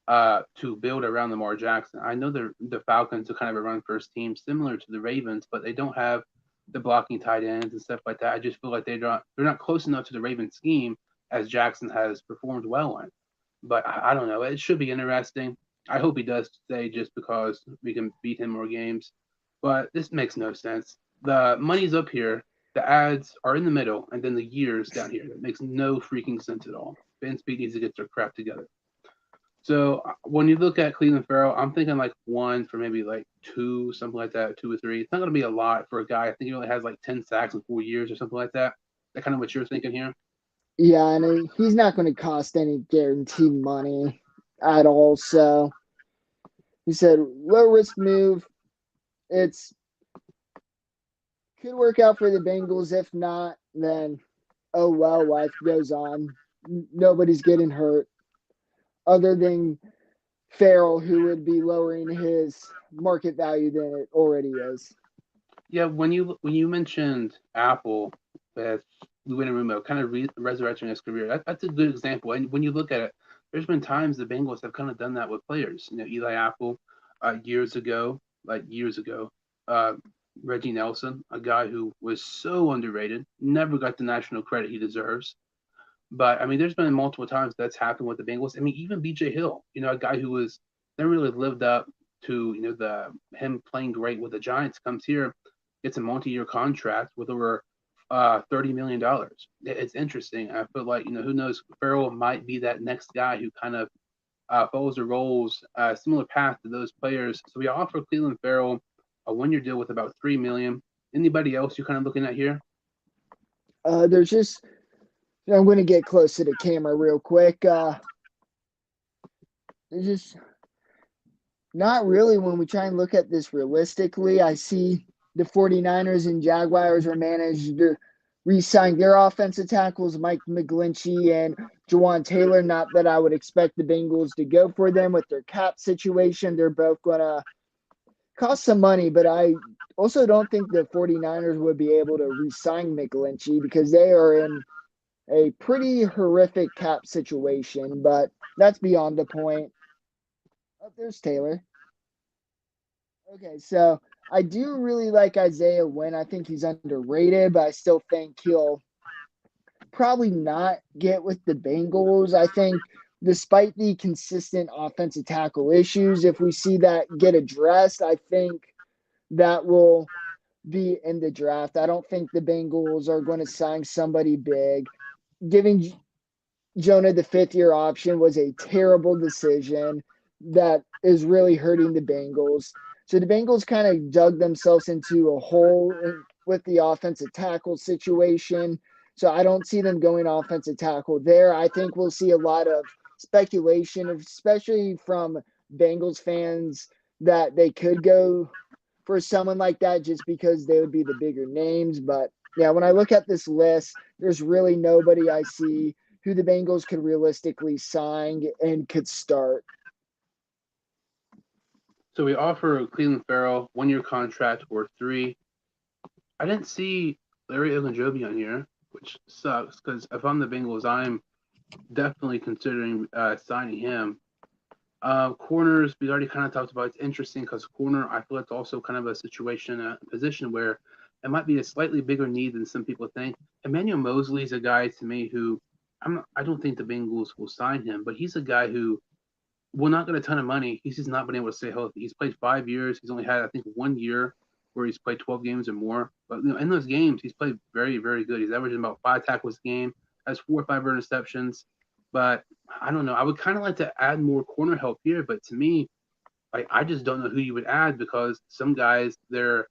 [SPEAKER 1] to build around Lamar Jackson. I know the Falcons are kind of a run first team, similar to the Ravens, but they don't have the blocking tight ends and stuff like that. I just feel like they're not close enough to the Ravens scheme as Jackson has performed well on. But I don't know. It should be interesting. I hope he does stay just because we can beat him more games. But this makes no sense. The money's up here, the ads are in the middle, and then the years down here. That makes no freaking sense at all. Ben Speed needs to get their crap together. So when you look at Cleveland Farrell, I'm thinking like one for maybe like two, something like that, 2 or 3. It's not going to be a lot for a guy. I think he only has like 10 sacks in 4 years or something like that. That kind of what you're thinking here.
[SPEAKER 2] Yeah, and he's not going to cost any guaranteed money at all. So he said low risk move. It's could work out for the Bengals. If not, then oh well, life goes on. Nobody's getting hurt other than Farrell, who would be lowering his market value than it already is.
[SPEAKER 1] Yeah, when you mentioned Apple with Lou Anarumo kind of resurrecting his career, that's a good example. And when you look at it, there's been times the Bengals have kind of done that with players. Eli Apple years ago, like years ago. Uh, Reggie Nelson, a guy who was so underrated, never got the national credit he deserves. But I mean, there's been multiple times that's happened with the Bengals. I mean, even B.J. Hill, a guy who was never really lived up to the him playing great with the Giants, comes here, gets a multi-year contract with over $30 million. It's interesting. I feel like who knows, Farrell might be that next guy who kind of follows the roles similar path to those players. So we offer Cleveland Farrell a 1-year deal with about $3 million. Anybody else you're kind of looking at here?
[SPEAKER 2] There's just I'm going to get close to the camera real quick. There's just not really when we try and look at this realistically. I see the 49ers and Jaguars are managed to re-sign their offensive tackles, Mike McGlinchey and Jawan Taylor. Not that I would expect the Bengals to go for them with their cap situation. They're both going to cost some money, but I also don't think the 49ers would be able to re-sign McGlinchey because they are in a pretty horrific cap situation, but that's beyond the point. Oh, there's Taylor. Okay, so I do really like Isaiah Wynn. I think he's underrated, but I still think he'll probably not get with the Bengals. I think despite the consistent offensive tackle issues, if we see that get addressed, I think that will be in the draft. I don't think the Bengals are going to sign somebody big. Giving Jonah, the fifth year option, was a terrible decision that is really hurting the Bengals. So the Bengals kind of dug themselves into a hole with the offensive tackle situation. So I don't see them going offensive tackle there. I think we'll see a lot of speculation, especially from Bengals fans, that they could go for someone like that just because they would be the bigger names. But yeah, when I look at this list, there's really nobody I see who the Bengals could realistically sign and could start.
[SPEAKER 1] So we offer Cleveland Farrell 1 year contract or three. I didn't see Larry Ogunjobi on here, which sucks because if I'm the Bengals, I'm definitely considering signing him. Corners, we already kind of talked about. It's interesting because corner, I feel it's also kind of a situation, a position where it might be a slightly bigger need than some people think. Emmanuel Mosley is a guy to me who I don't think the Bengals will sign him, but he's a guy who will not get a ton of money. He's just not been able to stay healthy. He's played 5 years. He's only had, I think, 1 year where he's played 12 games or more. But in those games, he's played very, very good. He's averaging about 5 tackles a game, has 4 or 5 interceptions. But I don't know. I would kind of like to add more corner help here. But to me, I just don't know who you would add because some guys, they're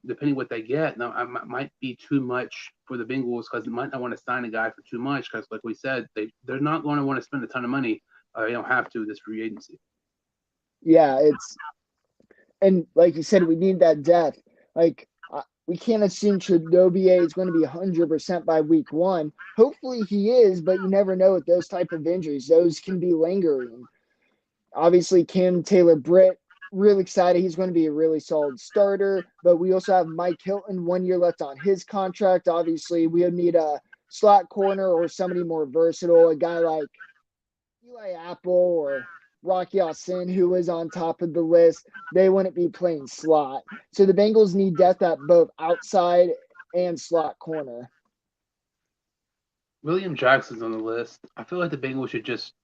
[SPEAKER 1] depending what they get. Now, might be too much for the Bengals because they might not want to sign a guy for too much because, like we said, they're not going to want to spend a ton of money. They don't have to this free agency.
[SPEAKER 2] Yeah, and like you said, we need that depth. Like we can't assume Chidobe is going to be 100% by week one. Hopefully he is, but you never know with those type of injuries. Those can be lingering. Obviously, Cam Taylor Britt, real excited. He's going to be a really solid starter. But we also have Mike Hilton, 1 year left on his contract. Obviously, we would need a slot corner or somebody more versatile, a guy like Eli Apple or Rocky Sin, who was on top of the list. They wouldn't be playing slot. So the Bengals need depth at both outside and slot corner.
[SPEAKER 1] William Jackson's on the list. I feel like the Bengals should just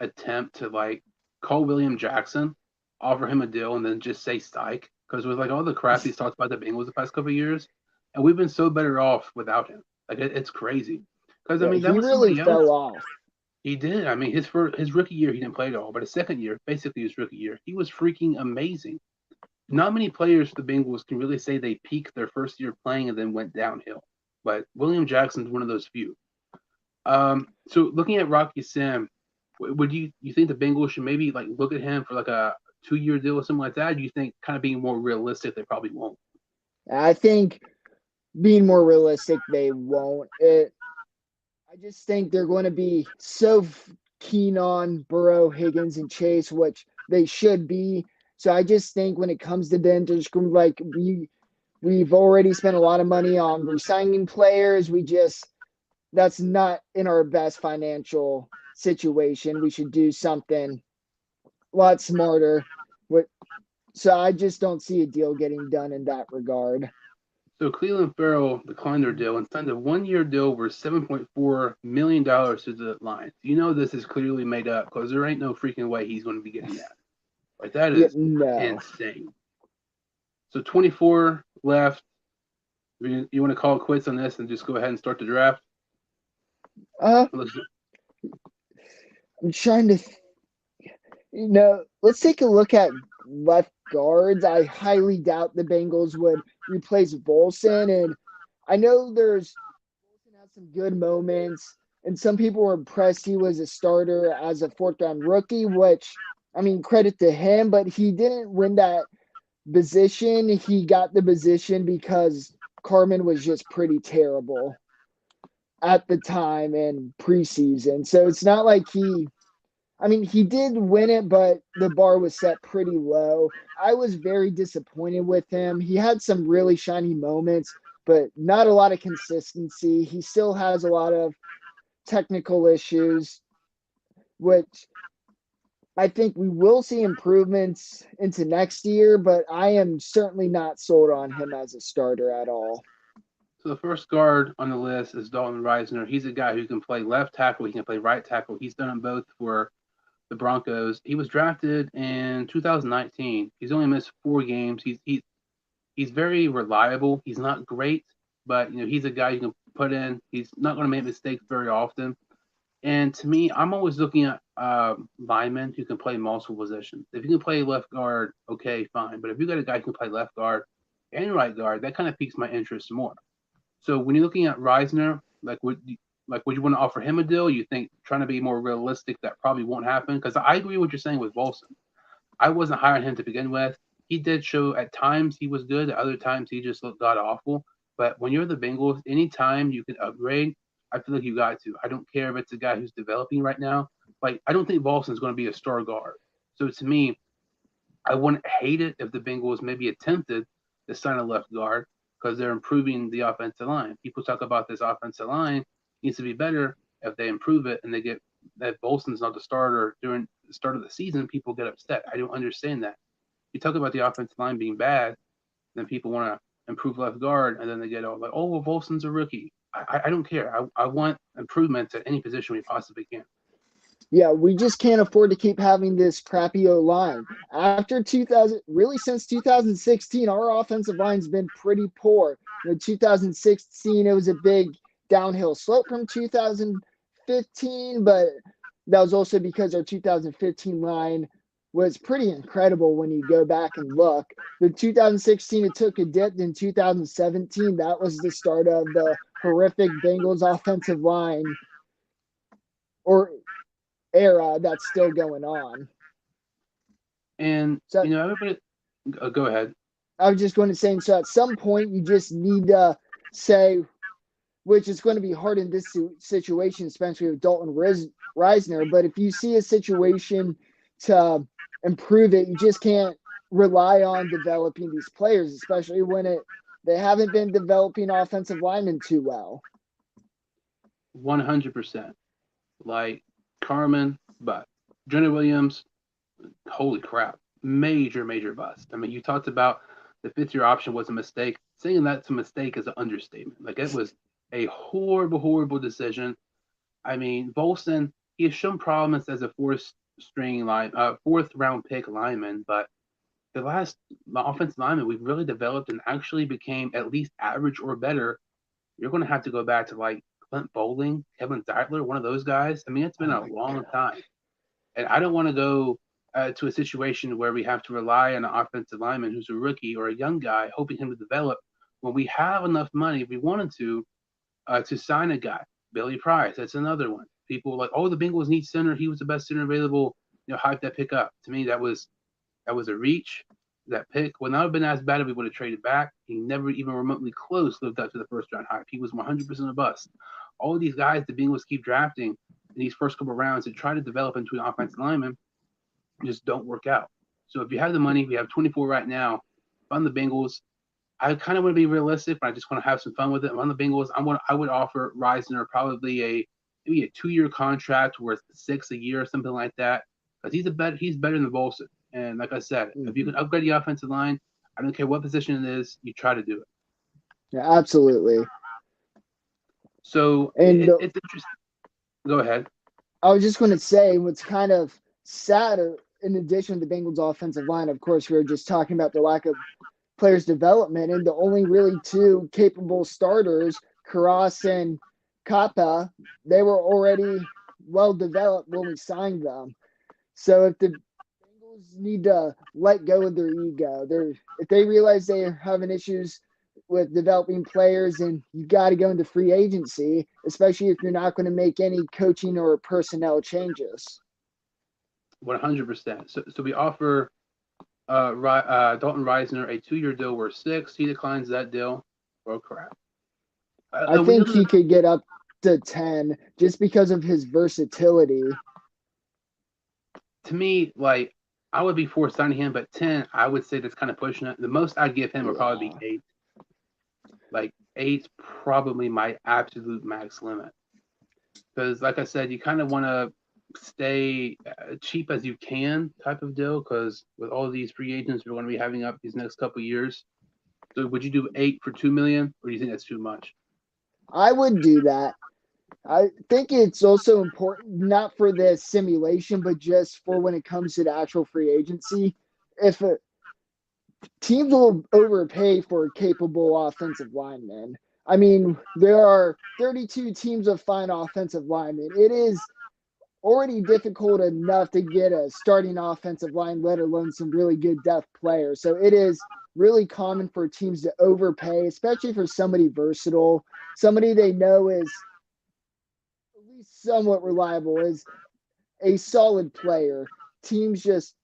[SPEAKER 1] attempt to call William Jackson, offer him a deal, and then just say Stike. Because with all the crap he's talked about the Bengals the past couple of years, and we've been so better off without him. It's crazy. Because I
[SPEAKER 2] Yeah,
[SPEAKER 1] mean that
[SPEAKER 2] he
[SPEAKER 1] was
[SPEAKER 2] really
[SPEAKER 1] somebody else.
[SPEAKER 2] fell off.
[SPEAKER 1] He did. I mean his rookie year he didn't play at all, but his second year, basically his rookie year, he was freaking amazing. Not many players for the Bengals can really say they peaked their first year playing and then went downhill. But William Jackson's one of those few. So looking at Rocky Sam, would you think the Bengals should maybe look at him for a 2 year deal or something like that? Or do you think kind of being more realistic, they probably won't?
[SPEAKER 2] I think being more realistic, they won't. I just think they're going to be so keen on Burrow, Higgins, and Chase, which they should be. So I just think when it comes to them, they're just going to be like we've already spent a lot of money on resigning players. We just that's not in our best financial situation. We should do something a lot smarter. So I just don't see a deal getting done in that regard.
[SPEAKER 1] So Cleveland Farrell declined their deal and signed a 1 year deal worth $7.4 million to the Lions. You know this is clearly made up because there ain't no freaking way he's going to be getting that. That
[SPEAKER 2] Yeah,
[SPEAKER 1] is
[SPEAKER 2] no.
[SPEAKER 1] insane. So 24 left. You want to call it quits on this and just go ahead and start the draft?
[SPEAKER 2] Uh, I'm trying to, let's take a look at left guards. I highly doubt the Bengals would replace Volson, and I know Volson had some good moments, and some people were impressed he was a starter as a fourth round rookie, which I mean credit to him, but he didn't win that position. He got the position because Carmen was just pretty terrible at the time in preseason. So it's not like he did win it, but the bar was set pretty low. I was very disappointed with him. He had some really shiny moments, but not a lot of consistency. He still has a lot of technical issues, which I think we will see improvements into next year, but I am certainly not sold on him as a starter at all.
[SPEAKER 1] So the first guard on the list is Dalton Reisner. He's a guy who can play left tackle. He can play right tackle. He's done them both for the Broncos. He was drafted in 2019. He's only missed 4 games. He's very reliable. He's not great, but he's a guy you can put in. He's not going to make mistakes very often. And to me, I'm always looking at linemen who can play multiple positions. If you can play left guard, okay, fine. But if you got a guy who can play left guard and right guard, that kind of piques my interest more. So when you're looking at Reisner, would you want to offer him a deal? You think trying to be more realistic that probably won't happen? Because I agree with what you're saying with Volson. I wasn't high on him to begin with. He did show at times he was good, at other times he just looked god awful. But when you're the Bengals, anytime you can upgrade, I feel like you got to. I don't care if it's a guy who's developing right now. Like I don't think Volson's going to be a star guard. So to me, I wouldn't hate it if the Bengals maybe attempted to sign a left guard because they're improving the offensive line. People talk about this offensive line needs to be better. If they improve it and they get that Bolson's not the starter during the start of the season, people get upset. I don't understand that. You talk about the offensive line being bad, then people want to improve left guard, and then they get all like, oh, well, Volson's a rookie. I don't care. I want improvements at any position we possibly can.
[SPEAKER 2] Yeah, we just can't afford to keep having this crappy O line. After 2000, really since 2016, our offensive line's been pretty poor. 2016, it was a big downhill slope from 2015, but that was also because our 2015 line was pretty incredible when you go back and look. The 2016, it took a dip. In 2017, that was the start of the horrific Bengals offensive line, or era that's still going on.
[SPEAKER 1] And
[SPEAKER 2] So
[SPEAKER 1] everybody, go ahead.
[SPEAKER 2] I was just going to say, so at some point you just need to say, which is going to be hard in this situation, especially with Dalton Reisner. But if you see a situation to improve it, you just can't rely on developing these players, especially when they haven't been developing offensive linemen too well.
[SPEAKER 1] 100%. Like Carmen, but Jonah Williams, holy crap, major bust. I mean, you talked about the fifth-year option was a mistake. Saying that's a mistake is an understatement. Like it was a horrible decision. I mean, Volson, he has shown promise as a fourth round pick lineman, but the offensive lineman we've really developed and actually became at least average or better. You're going to have to go back to like Clint Bowling, Kevin Zeitler, one of those guys. I mean, it's been
[SPEAKER 2] Oh
[SPEAKER 1] a
[SPEAKER 2] my
[SPEAKER 1] long
[SPEAKER 2] God.
[SPEAKER 1] time. And I don't want to go to a situation where we have to rely on an offensive lineman who's a rookie or a young guy, hoping him to develop when we have enough money, if we wanted to sign a guy. Billy Price, that's another one. People were like, oh, the Bengals need center. He was the best center available. Hype that pick up. To me, that was a reach. That pick would not have been as bad if we would have traded back. He never even remotely close lived up to the first round hype. He was 100% a bust. All of these guys the Bengals keep drafting in these first couple of rounds and try to develop into an offensive lineman just don't work out. So if you have the money, we have 24 right now. If I'm the Bengals, I kind of want to be realistic, but I just want to have some fun with it. If I'm the Bengals, I would offer Reisner probably maybe a 2-year contract worth $6 a year or something like that, because he's better than Volson. And like I said, if you
[SPEAKER 2] Mm-hmm.
[SPEAKER 1] can upgrade the offensive line, I don't care what position it is, you try to do it.
[SPEAKER 2] Yeah, absolutely.
[SPEAKER 1] So
[SPEAKER 2] And
[SPEAKER 1] it's interesting. Go ahead.
[SPEAKER 2] I was just going to say what's kind of sad, in addition to the Bengals offensive line, of course, we were just talking about the lack of players' development, and the only really two capable starters, Karras and Kappa, they were already well developed when we signed them. So if the Bengals need to let go of their ego, if they realize they're having issues with developing players, and you got to go into free agency, especially if you're not going to make any coaching or personnel changes.
[SPEAKER 1] 100%. So we offer Dalton Reisner a 2-year deal worth six. He declines that deal. Oh crap.
[SPEAKER 2] I
[SPEAKER 1] When you
[SPEAKER 2] think
[SPEAKER 1] look at
[SPEAKER 2] he could get up to 10 just because of his versatility.
[SPEAKER 1] to me, like I would be for signing him, but 10, I would say that's kind of pushing it. The most I'd give him would probably be
[SPEAKER 2] Yeah.
[SPEAKER 1] 8. Like 8's probably my absolute max limit. Because, like I said, you kind of want to stay cheap as you can type of deal. Because with all these free agents we're going to be having up these next couple of years, so would you do 8 for 2 million, or do you think that's too much?
[SPEAKER 2] I would do that. I think it's also important, not for the simulation, but just for when it comes to the actual free agency. If teams will overpay for capable offensive linemen, I mean, there are 32 teams of fine offensive linemen. It is already difficult enough to get a starting offensive line, let alone some really good depth players. So it is really common for teams to overpay, especially for somebody versatile, somebody they know is at least somewhat reliable, is a solid player. Teams just,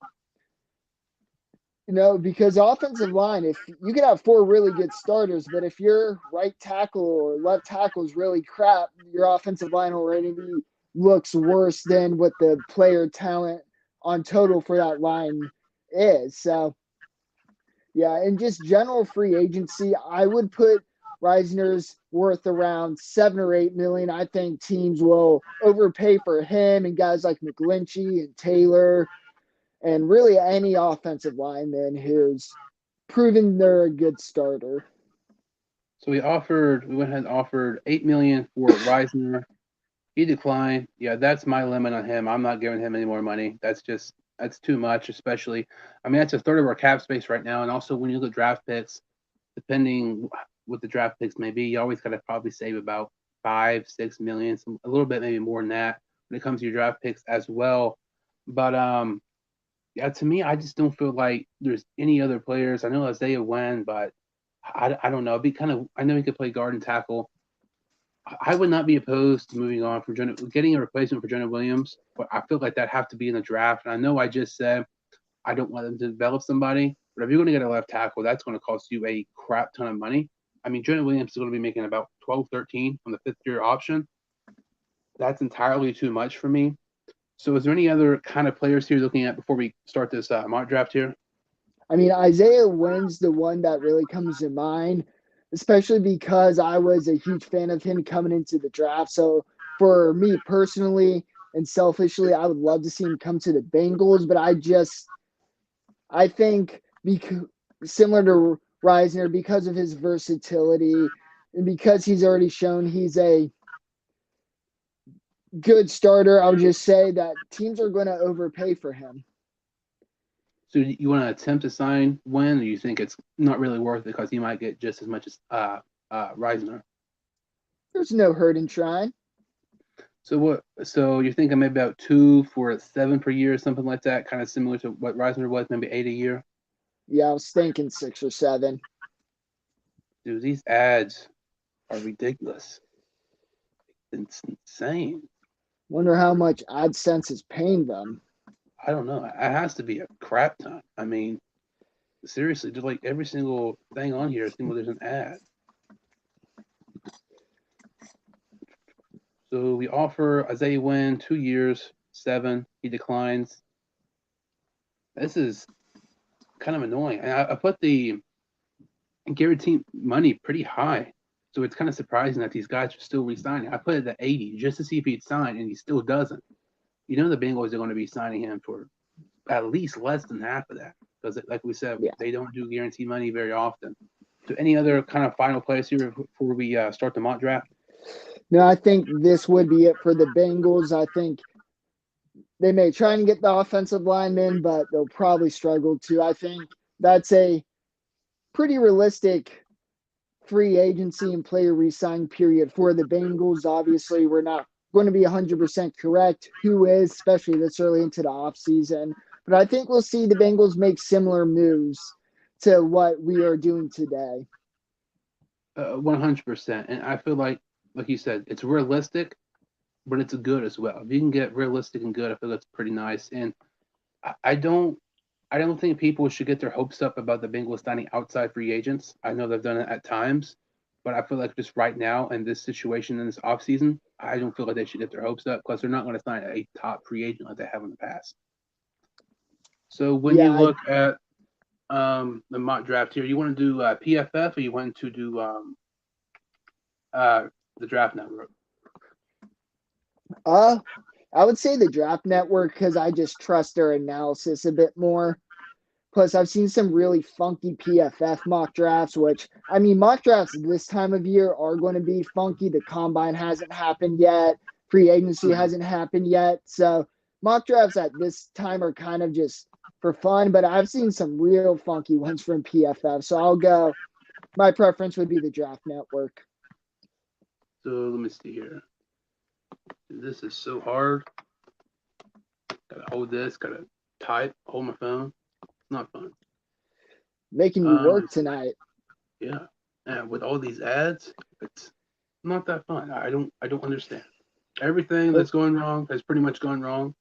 [SPEAKER 2] because offensive line, if you can have four really good starters, but if your right tackle or left tackle is really crap, your offensive line already looks worse than what the player talent on total for that line is. So, yeah, and just general free agency, I would put Reisner's worth around 7 or 8 million. I think teams will overpay for him and guys like McGlinchey and Taylor and really any offensive lineman who's proven they're a good starter.
[SPEAKER 1] So we went ahead and offered 8 million for Reisner. He declined. Yeah, that's my limit on him. I'm not giving him any more money. That's too much, especially. I mean, that's a third of our cap space right now. And also, when you look at draft picks, depending what the draft picks may be, you always got to probably save about 5, 6 million, a little bit maybe more than that when it comes to your draft picks as well. But yeah, to me, I just don't feel like there's any other players. I know Isaiah Wynn, but I don't know. It'd be kind of. I know he could play guard and tackle. I would not be opposed to moving on from getting a replacement for Jonah Williams, but I feel like that have to be in the draft. And I know I just said I don't want them to develop somebody, but if you're going to get a left tackle, that's going to cost you a crap ton of money. I mean, Jonah Williams is going to be making about 12, 13 on the fifth year option. That's entirely too much for me. So, is there any other kind of players here you're looking at before we start this mock draft here?
[SPEAKER 2] I mean, Isaiah Wynn's the one that really comes to mind, especially because I was a huge fan of him coming into the draft. So for me personally and selfishly, I would love to see him come to the Bengals, but I think because similar to Reisner, because of his versatility and because he's already shown he's a good starter, I would just say that teams are going to overpay for him.
[SPEAKER 1] So, you want to attempt to sign Wynn, or you think it's not really worth it because he might get just as much as Reisner?
[SPEAKER 2] There's no hurt in trying.
[SPEAKER 1] So what? So you're thinking maybe about 2 for 7 per year, something like that, kind of similar to what Reisner was, maybe 8 a year.
[SPEAKER 2] Yeah, I was thinking 6 or 7.
[SPEAKER 1] Dude, these ads are ridiculous. It's insane.
[SPEAKER 2] Wonder how much AdSense is paying them.
[SPEAKER 1] I don't know. It has to be a crap ton. I mean, seriously, just like every single thing on here, there's an ad. So we offer Isaiah Wynn 2 years, 7. He declines. This is kind of annoying. And I put the guaranteed money pretty high. So it's kind of surprising that these guys are still re-signing. I put it at 80 just to see if he'd sign, and he still doesn't. You know the Bengals are going to be signing him for at least less than half of that because, like we said,
[SPEAKER 2] Yeah.
[SPEAKER 1] they don't do guaranteed money very often. So, any other kind of final plays here before we start the mock draft?
[SPEAKER 2] No, I think this would be it for the Bengals. I think they may try and get the offensive lineman, but they'll probably struggle to. I think that's a pretty realistic free agency and player re-sign period for the Bengals. Obviously, we're not going to be 100% correct who is, especially this early into the offseason. But I think we'll see the Bengals make similar moves to what we are doing today.
[SPEAKER 1] 100%. And I feel like you said, it's realistic, but it's good as well. If you can get realistic and good, I feel that's pretty nice. And I don't think people should get their hopes up about the Bengals signing outside free agents. I know they've done it at times, but I feel like just right now in this situation in this offseason, I don't feel like they should get their hopes up because they're not going to sign a top free agent like they have in the past. So when you
[SPEAKER 2] Yeah,
[SPEAKER 1] look at the mock draft here, you want to do PFF or you want to do the draft network?
[SPEAKER 2] I would say the Draft Network because I just trust their analysis a bit more. Plus, I've seen some really funky PFF mock drafts, which, I mean, mock drafts this time of year are going to be funky. The combine hasn't happened yet, free agency hasn't happened yet. So, mock drafts at this time are kind of just for fun, but I've seen some real funky ones from PFF. So, my preference would be the Draft Network.
[SPEAKER 1] So let me see here. This is so hard. Gotta hold this. Gotta type. Hold my phone. It's not fun.
[SPEAKER 2] Making you
[SPEAKER 1] Um,
[SPEAKER 2] work tonight.
[SPEAKER 1] yeah. And with all these ads, it's not that fun. I don't understand. Everything
[SPEAKER 2] Oh,
[SPEAKER 1] that's going wrong has pretty much gone wrong.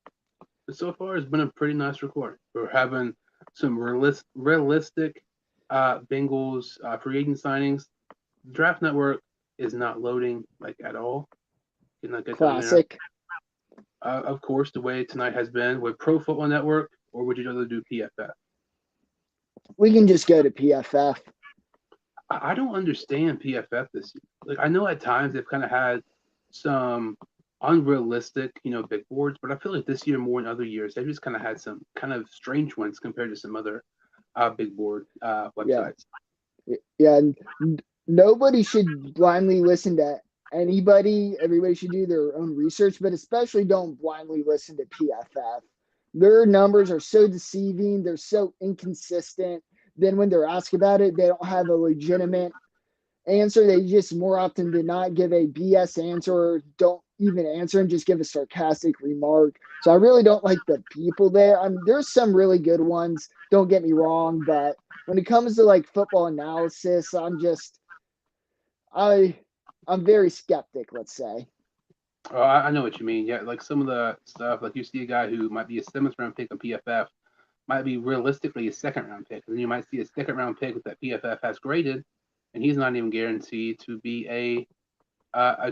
[SPEAKER 1] But so far, it's been a pretty nice recording. We're having some realistic Bengals free agent signings. Draft Network is not loading like at all. Did not get down there.
[SPEAKER 2] classic.
[SPEAKER 1] Of course, the way tonight has been with Pro Football Network, or would you rather do PFF?
[SPEAKER 2] We can just go to PFF.
[SPEAKER 1] I don't understand PFF this year. Like I know at times they've kind of had some unrealistic, big boards, but I feel like this year more than other years they've just kind of had some kind of strange ones compared to some other big board
[SPEAKER 2] Yeah.
[SPEAKER 1] websites.
[SPEAKER 2] Yeah. Nobody should blindly listen to anybody. Everybody should do their own research, but especially don't blindly listen to PFF. Their numbers are so deceiving. They're so inconsistent. Then when they're asked about it, they don't have a legitimate answer. They just more often than not give a BS answer or don't even answer and just give a sarcastic remark. So I really don't like the people there. There's some really good ones, don't get me wrong, but when it comes to like football analysis, I I'm very skeptic, let's say.
[SPEAKER 1] Oh, I know what you mean. Yeah, like some of the stuff, like you see a guy who might be a seventh round pick on PFF, might be realistically a second round pick. And then you might see a second round pick that PFF has graded, and he's not even guaranteed to be a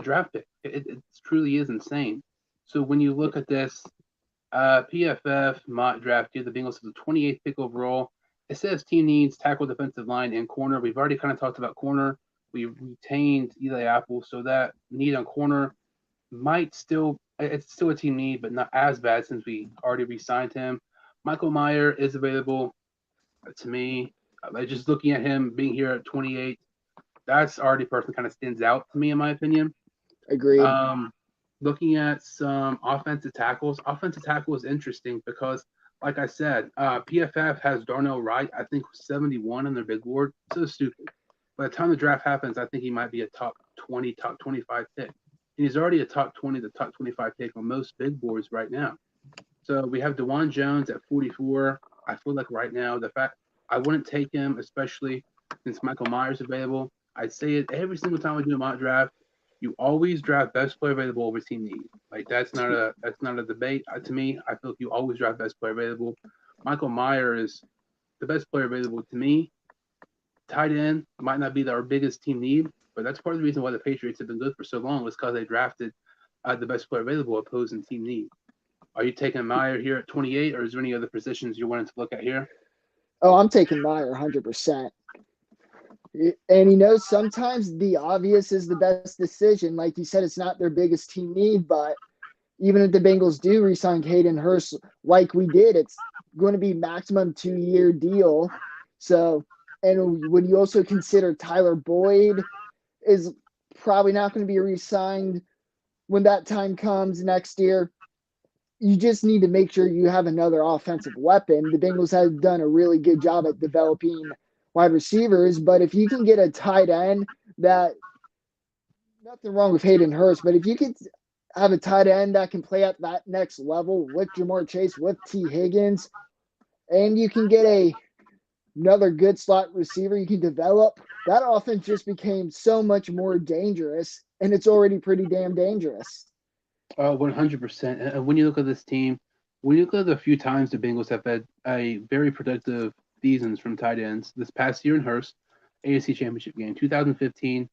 [SPEAKER 1] draft pick. It truly is insane. So when you look at this, PFF mock draft here, the Bengals have the 28th pick overall. It says team needs tackle, defensive line, and corner. We've already kind of talked about corner. We retained Eli Apple, so that need on corner might still it's still a team need, but not as bad since we already re-signed him. Michael Meyer is available to me. Like just looking at him being here at 28, that's already a person kind of stands out to me in my opinion.
[SPEAKER 2] Agreed.
[SPEAKER 1] Um, Looking at some offensive tackles, offensive tackle is interesting because, like I said, PFF has Darnell Wright, I think 71 on their big board. So stupid. By the time the draft happens, I think he might be a top 20, top 25 pick. And he's already a top 20 to top 25 pick on most big boards right now. So we have Dewan Jones at 44. I feel like right now, the fact I wouldn't take him, especially since Michael Myers is available. I say it every single time we do a mock draft. You always draft best player available over team need. Like that's not a debate. To me, I feel like you always draft best player available. Michael Myers is the best player available to me. Tight end might not be our biggest team need, but that's part of the reason why the Patriots have been good for so long was because they drafted the best player available opposing team need. Are you taking Meyer here at 28, or is there any other positions you're wanting to look at here?
[SPEAKER 2] Oh, I'm taking Meyer 100%. And sometimes the obvious is the best decision. Like you said, it's not their biggest team need, but even if the Bengals do resign Hayden Hurst like we did, it's going to be maximum 2-year deal. So, and when you also consider Tyler Boyd is probably not going to be re-signed when that time comes next year, you just need to make sure you have another offensive weapon. The Bengals have done a really good job at developing wide receivers, but if you can get a tight end that nothing wrong with Hayden Hurst, but if you could have a tight end that can play at that next level with Jamar Chase, with T. Higgins, and you can get another good slot receiver you can develop, that offense just became so much more dangerous, and it's already pretty damn dangerous.
[SPEAKER 1] 100%. And when you look at this team, when you look at the few times the Bengals have had a very productive seasons from tight ends, this past year in Hurst, AFC Championship game, 2015,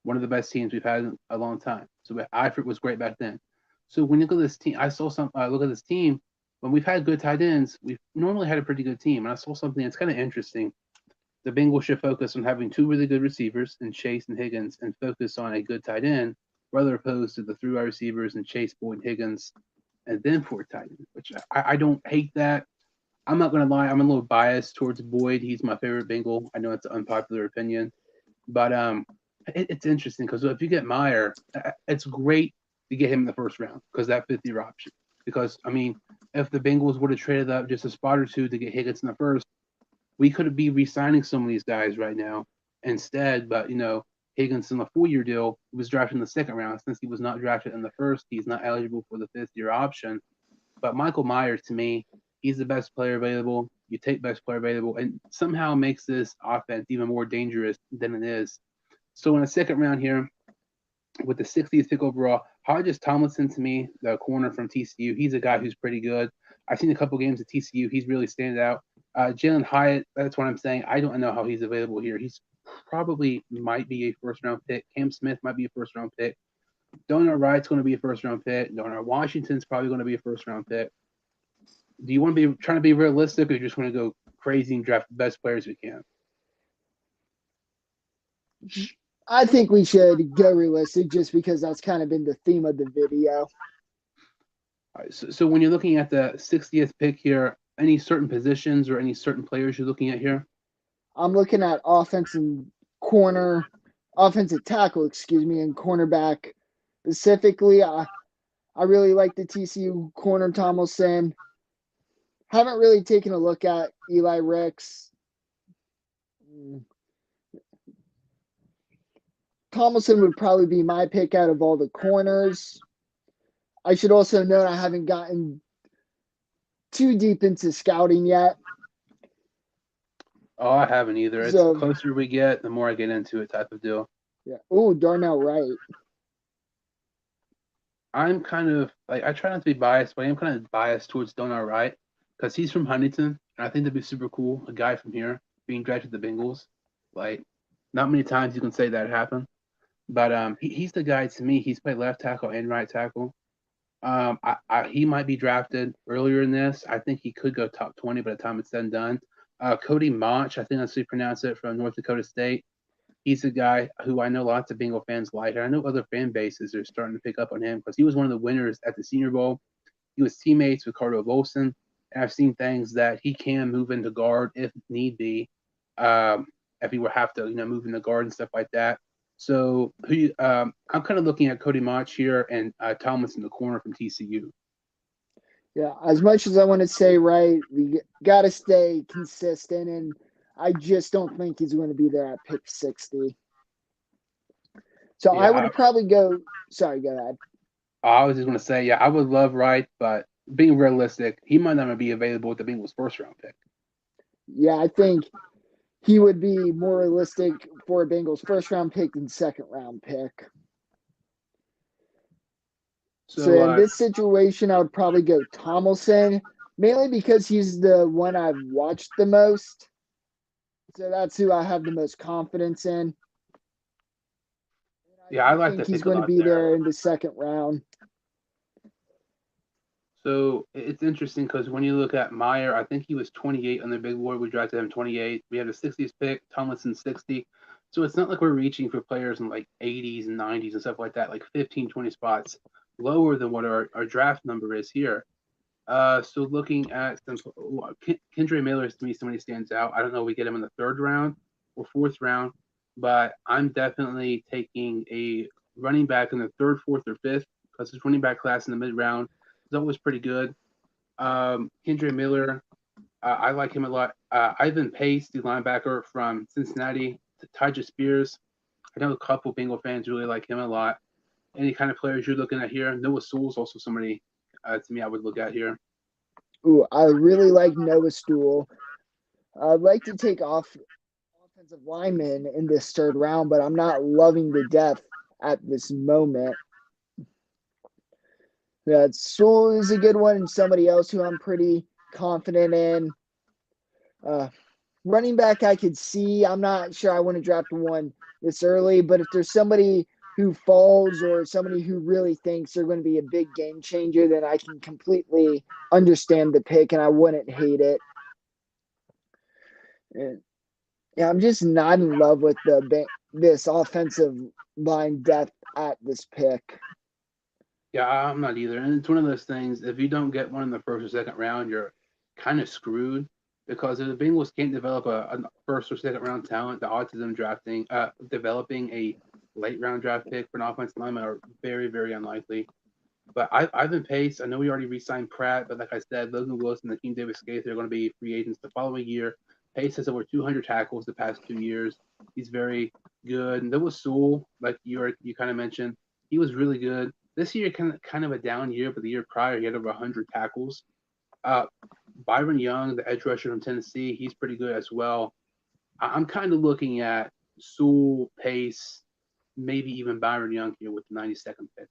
[SPEAKER 1] one of the best teams we've had in a long time. So Eifert was great back then. So when you look at this team, I saw some look at this team. When we've had good tight ends, we've normally had a pretty good team. And I saw something that's kind of interesting. The Bengals should focus on having two really good receivers in Chase and Higgins and focus on a good tight end, rather opposed to the three wide receivers and Chase, Boyd, Higgins, and then four tight ends, which I don't hate that. I'm not going to lie. I'm a little biased towards Boyd. He's my favorite Bengal. I know it's an unpopular opinion, but it's interesting because if you get Meyer, it's great to get him in the first round because that fifth year option. Because I mean, if the Bengals would have traded up just a spot or two to get Higgins in the first, we could be re-signing some of these guys right now instead. But Higgins on a 4-year deal. He was drafted in the second round. Since he was not drafted in the first, he's not eligible for the 5th-year option. But Michael Myers, to me, he's the best player available. You take best player available, and somehow makes this offense even more dangerous than it is. So in the second round here, with the 60th pick overall, Hodges Tomlinson, to me, the corner from TCU, he's a guy who's pretty good. I've seen a couple games at TCU. He's really standing out. Jalen Hyatt, that's what I'm saying. I don't know how he's available here. He's probably might be a first-round pick. Cam Smith might be a first-round pick. Donut Wright's going to be a first-round pick. Donut Washington's probably going to be a first-round pick. Do you want to be trying to be realistic, or you just want to go crazy and draft the best players we can?
[SPEAKER 2] I think we should go realistic just because that's kind of been the theme of the video.
[SPEAKER 1] All right, so when you're looking at the 60th pick here, any certain positions or any certain players you're looking at here?
[SPEAKER 2] I'm looking at offensive tackle, and cornerback. Specifically, I really like the TCU corner Tomlinson. Haven't really taken a look at Eli Ricks. Tomlinson would probably be my pick out of all the corners. I should also note I haven't gotten too deep into scouting yet.
[SPEAKER 1] Oh, I haven't either. It's the closer we get, the more I get into it type of deal.
[SPEAKER 2] Yeah. Oh, Darnell Wright.
[SPEAKER 1] I'm kind of like, I try not to be biased, but I am kind of biased towards Darnell Wright because he's from Huntington, and I think that'd be super cool. A guy from here being drafted to the Bengals, like, not many times you can say that happened. But he's the guy to me. He's played left tackle and right tackle. He might be drafted earlier in this. I think he could go top 20 by the time it's said and done. Cody Mauch, I think that's how you pronounce it, from North Dakota State. He's a guy who I know lots of Bengal fans like, and I know other fan bases are starting to pick up on him because he was one of the winners at the Senior Bowl. He was teammates with Carter Volson, and I've seen things that he can move into guard if need be, if he would have to, move into guard and stuff like that. So I'm kind of looking at Cody Mauch here and Thomas in the corner from TCU.
[SPEAKER 2] Yeah, as much as I want to say, right, we got to stay consistent, and I just don't think he's going to be there at pick 60. So yeah, I would probably go. Sorry, go ahead.
[SPEAKER 1] I was just going to say, yeah, I would love Wright, but being realistic, he might not be available at the Bengals' first-round pick.
[SPEAKER 2] Yeah, I think he would be more realistic for a Bengals first-round pick than second-round pick. So in this situation, I would probably go Tomlinson, mainly because he's the one I've watched the most. So that's who I have the most confidence in.
[SPEAKER 1] Yeah, I like
[SPEAKER 2] think he's going to be there in the second round.
[SPEAKER 1] So it's interesting because when you look at Meyer, I think he was 28 on the big board. We drafted him 28. We had a 60s pick, Tomlinson 60. So it's not like we're reaching for players in like 80s and 90s and stuff like that, like 15, 20 spots lower than what our draft number is here. So looking at Kendre Miller, to me, somebody stands out. I don't know if we get him in the 3rd round or 4th round, but I'm definitely taking a running back in the 3rd, 4th, or 5th because his running back class in the mid round is always pretty good. Kendre Miller, I like him a lot. Ivan Pace, the linebacker from Cincinnati, Tyja Spears. I know a couple Bengal fans really like him a lot. Any kind of players you're looking at here? Noah Sewell's also somebody to me I would look at here.
[SPEAKER 2] Ooh, I really like Noah Sewell. I'd like to take off offensive lineman in this 3rd round, but I'm not loving the depth at this moment. Yeah, Sewell is a good one, and somebody else who I'm pretty confident in. Running back I could see. I'm not sure I want to draft one this early, but if there's somebody who falls or somebody who really thinks they're going to be a big game changer, then I can completely understand the pick and I wouldn't hate it. And yeah, I'm just not in love with this offensive line depth at this pick.
[SPEAKER 1] Yeah, I'm not either. And it's one of those things, if you don't get one in the 1st or 2nd round, you're kind of screwed because if the Bengals can't develop a 1st or 2nd round talent, the odds of them developing a late round draft pick for an offensive lineman are very, very unlikely. But Ivan Pace, I know we already re-signed Pratt, but like I said, Logan Wilson and King Davis Gaither are going to be free agents the following year. Pace has over 200 tackles the past 2 years. He's very good. And there was Sewell, like you kind of mentioned. He was really good. This year, kind of a down year, but the year prior, he had over 100 tackles. Uh, Byron Young, the edge rusher from Tennessee, he's pretty good as well. I'm kind of looking at Sewell, Pace, maybe even Byron Young here with the 92nd pick.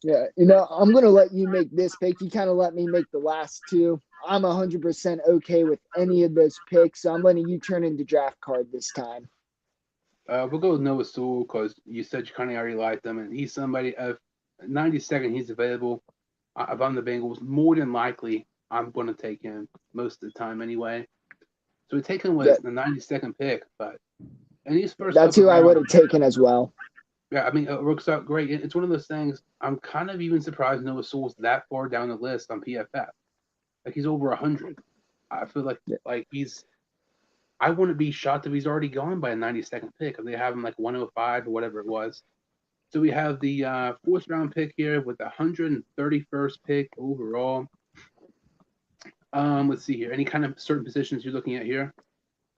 [SPEAKER 2] Yeah, I'm going to let you make this pick. You kind of let me make the last two. I'm 100% okay with any of those picks, so I'm letting you turn into draft card this time.
[SPEAKER 1] We'll go with Noah Sewell because you said you kind of already liked him, and he's somebody of 92nd. He's available. If I'm the Bengals, more than likely I'm going to take him most of the time anyway. So we take him with the 92nd pick, but in these first
[SPEAKER 2] that's
[SPEAKER 1] couple
[SPEAKER 2] who
[SPEAKER 1] rounds,
[SPEAKER 2] I would have taken as well.
[SPEAKER 1] Yeah, I mean, it works out great. It's one of those things. I'm kind of even surprised Noah Sewell's that far down the list on PFF. Like he's over 100. I feel like he's. I wouldn't be shocked if he's already gone by a 92nd pick if they have him like 105 or whatever it was. So we have the fourth round pick here with the 131st pick overall. Let's see here. Any kind of certain positions you're looking at here?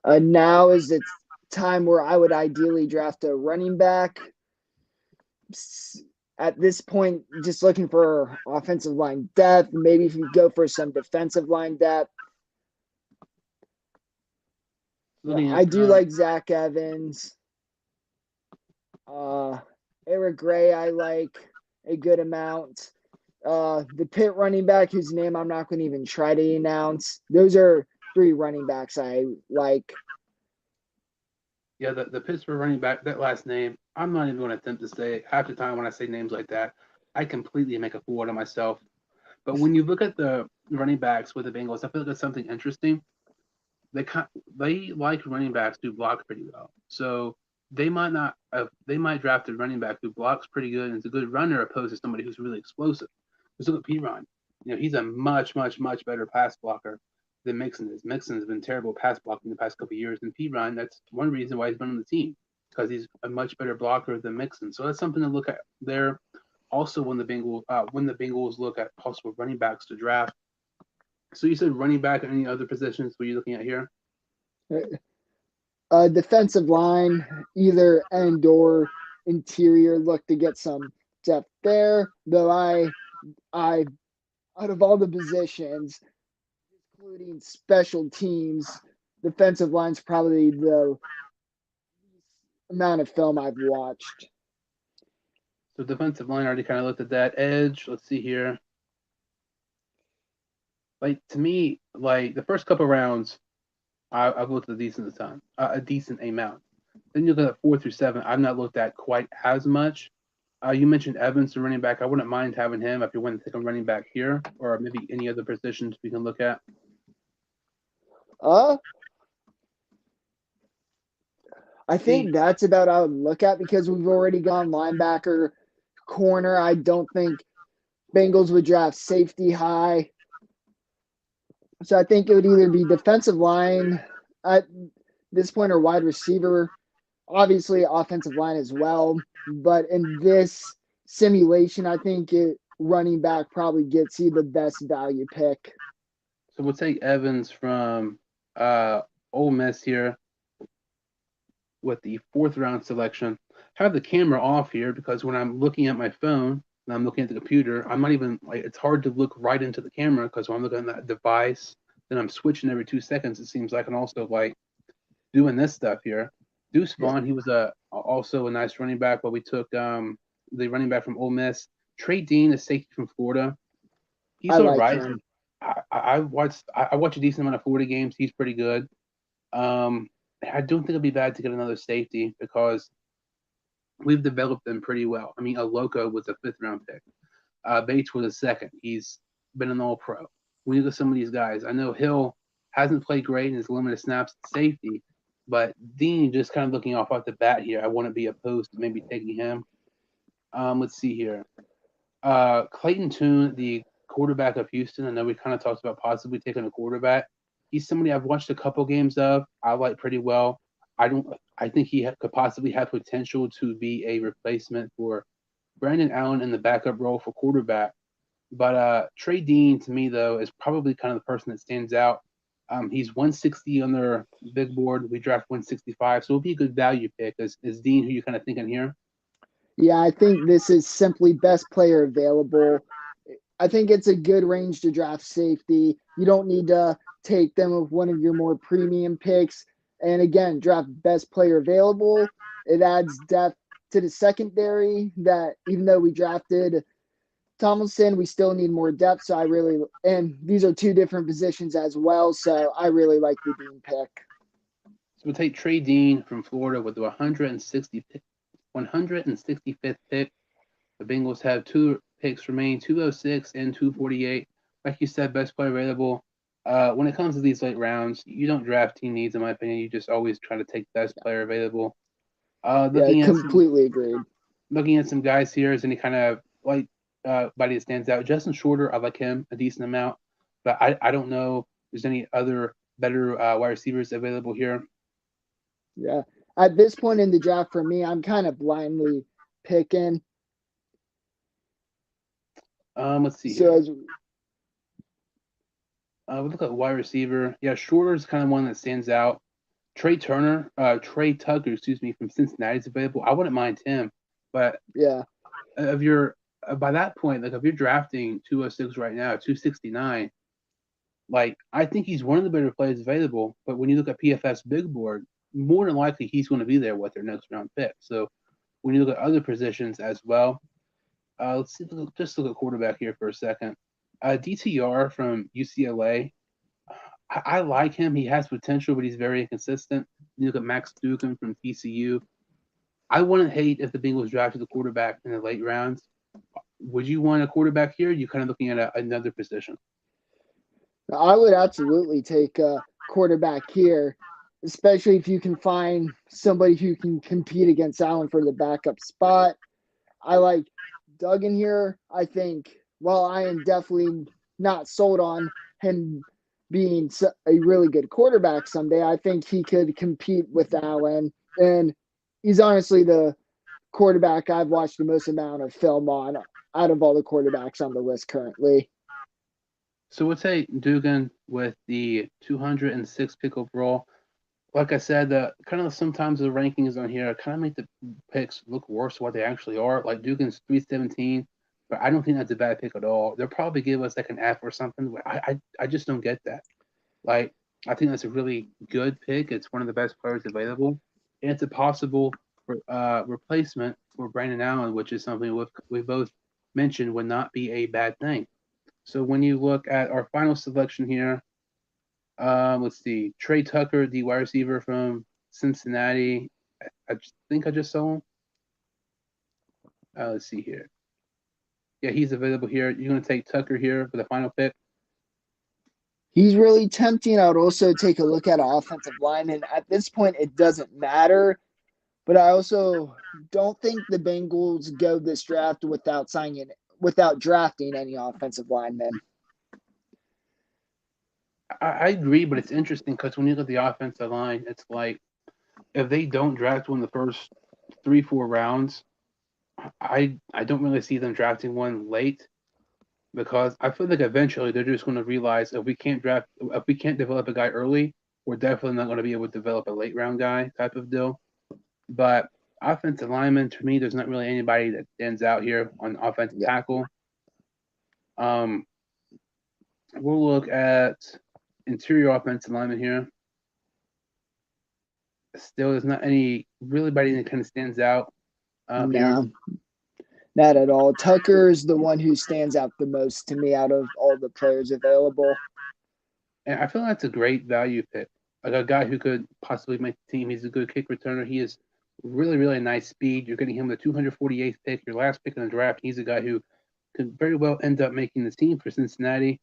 [SPEAKER 2] Now is the time where I would ideally draft a running back. At this point, just looking for offensive line depth. Maybe if you go for some defensive line depth. I do like Zach Evans. Eric Gray, I like a good amount. The Pitt running back, whose name I'm not going to even try to announce. Those are three running backs I like.
[SPEAKER 1] Yeah, the Pittsburgh running back, that last name, I'm not even going to attempt to say it. Half the time when I say names like that, I completely make a fool out of myself. But when you look at the running backs with the Bengals, I feel like that's something interesting. They like running backs who block pretty well. So they might not they might draft a running back who blocks pretty good and is a good runner opposed to somebody who's really explosive. Let's look at Piron. He's a much, much, much better pass blocker than Mixon is. Mixon has been terrible pass blocking the past couple of years, and Piron, that's one reason why he's been on the team because he's a much better blocker than Mixon. So that's something to look at there. Also, when the Bengals look at possible running backs to draft. So you said running back. Any other positions were you looking at here?
[SPEAKER 2] Defensive line, either end or interior, look to get some depth there. Though I out of all the positions, including special teams, defensive line's probably the amount of film I've watched.
[SPEAKER 1] So defensive line already kind of looked at that. Edge, let's see here. Like to me, like the first couple rounds, I've looked at a decent amount. Then you look at 4 through 7. I've not looked at quite as much. You mentioned Evans, the running back. I wouldn't mind having him if you want to take a running back here, or maybe any other positions we can look at.
[SPEAKER 2] I think that's about what I would look at because we've already gone linebacker, corner. I don't think Bengals would draft safety high. So I think it would either be defensive line at this point or wide receiver. Obviously, offensive line as well. But in this simulation, I think running back probably gets you the best value pick.
[SPEAKER 1] So we'll take Evans from Ole Miss here with the 4th round selection. Have the camera off here because when I'm looking at my phone and I'm looking at the computer, I'm not even like it's hard to look right into the camera because when I'm looking at that device, then I'm switching every 2 seconds. It seems like, and also like doing this stuff here. Deuce Vaughn, he was also a nice running back, but we took the running back from Ole Miss. Trey Dean, a safety from Florida. He's all right. I watch a decent amount of Florida games. He's pretty good. I don't think it'd be bad to get another safety because we've developed them pretty well. I mean, Aloka was a 5th-round pick. Bates was a 2nd. He's been an All-Pro. When you look at some of these guys, I know Hill hasn't played great in his limited snaps at safety, but Dean, just kind of looking off the bat here, I wouldn't be opposed to maybe taking him. Let's see here. Clayton Tune, the quarterback of Houston. I know we kind of talked about possibly taking a quarterback. He's somebody I've watched a couple games of. I like pretty well. I think he could possibly have potential to be a replacement for Brandon Allen in the backup role for quarterback. But Trey Dean, to me, though, is probably kind of the person that stands out. He's 160 on their big board. We draft 165, so it'll be a good value pick. Is Dean who you kind of thinking here?
[SPEAKER 2] Yeah, I think this is simply best player available. I think it's a good range to draft safety. You don't need to take them with one of your more premium picks. And again, draft best player available. It adds depth to the secondary that even though we drafted Tomlinson, we still need more depth. So I really, and these are two different positions as well. So I really like the Dean pick.
[SPEAKER 1] So we'll take Trey Dean from Florida with the 165th pick. The Bengals have two picks remaining, 206 and 248. Like you said, best player available. When it comes to these late rounds, you don't draft team needs, in my opinion. You just always try to take best player available. Uh,
[SPEAKER 2] Yeah,
[SPEAKER 1] looking at some
[SPEAKER 2] completely agreed.
[SPEAKER 1] looking at some guys here, is any kind of like body that stands out? Justin Shorter, I like him a decent amount, but I don't know if there's any other better wide receivers available here.
[SPEAKER 2] Yeah. At this point in the draft for me, I'm kind of blindly picking.
[SPEAKER 1] Let's see
[SPEAKER 2] So
[SPEAKER 1] here.
[SPEAKER 2] as
[SPEAKER 1] We look at wide receiver. Yeah, Shorter is kind of one that stands out. Trey Tucker, excuse me, from Cincinnati is available. I wouldn't mind him, but
[SPEAKER 2] yeah,
[SPEAKER 1] if you're by that point, like if you're drafting 206 right now, 269, like I think he's one of the better players available. But when you look at PFF's big board, more than likely he's going to be there with their next round pick. So when you look at other positions as well, let's see, just look at quarterback here for a second. DTR from UCLA, I like him. He has potential, but he's very inconsistent. You look at Max Duggan from TCU. I wouldn't hate if the Bengals drafted the quarterback in the late rounds. Would you want a quarterback here? You're kind of looking at another position.
[SPEAKER 2] I would absolutely take a quarterback here, especially if you can find somebody who can compete against Allen for the backup spot. I like Duggan here. I think, while I am definitely not sold on him being a really good quarterback someday, I think he could compete with Allen. And he's honestly the quarterback I've watched the most amount of film on out of all the quarterbacks on the list currently.
[SPEAKER 1] So we'll take Dugan with the 206 pick overall. Like I said, the kind of sometimes the rankings on here kind of make the picks look worse than what they actually are. Like Dugan's 317, but I don't think that's a bad pick at all. They'll probably give us like an F or something. But I just don't get that. Like I think that's a really good pick. It's one of the best players available, and it's a possible replacement for Brandon Allen, which is something we both mentioned would not be a bad thing. So when you look at our final selection here, let's see, Trey Tucker, the wide receiver from Cincinnati. I think I just saw him. Let's see here. Yeah, he's available here. You're going to take Tucker here for the final pick.
[SPEAKER 2] He's really tempting. I would also take a look at an offensive line. And at this point, it doesn't matter. But I also don't think the Bengals go this draft without drafting any offensive linemen.
[SPEAKER 1] I agree, but it's interesting because when you look at the offensive line, it's like if they don't draft one in the first 3, 4 rounds, I don't really see them drafting one late because I feel like eventually they're just going to realize if we can't develop a guy early, we're definitely not going to be able to develop a late round guy type of deal. But offensive lineman, to me, there's not really anybody that stands out here on offensive
[SPEAKER 2] Yeah.
[SPEAKER 1] tackle. Um, we'll look at interior offensive lineman here. Still, there's not anybody that kind of stands out here.
[SPEAKER 2] No, not at all. Tucker is the one who stands out the most to me out of all the players available.
[SPEAKER 1] And I feel like that's a great value pick. Like a guy who could possibly make the team. He's a good kick returner. He is really, really nice speed. You're getting him the 248th pick, your last pick in the draft. He's a guy who could very well end up making the team for Cincinnati.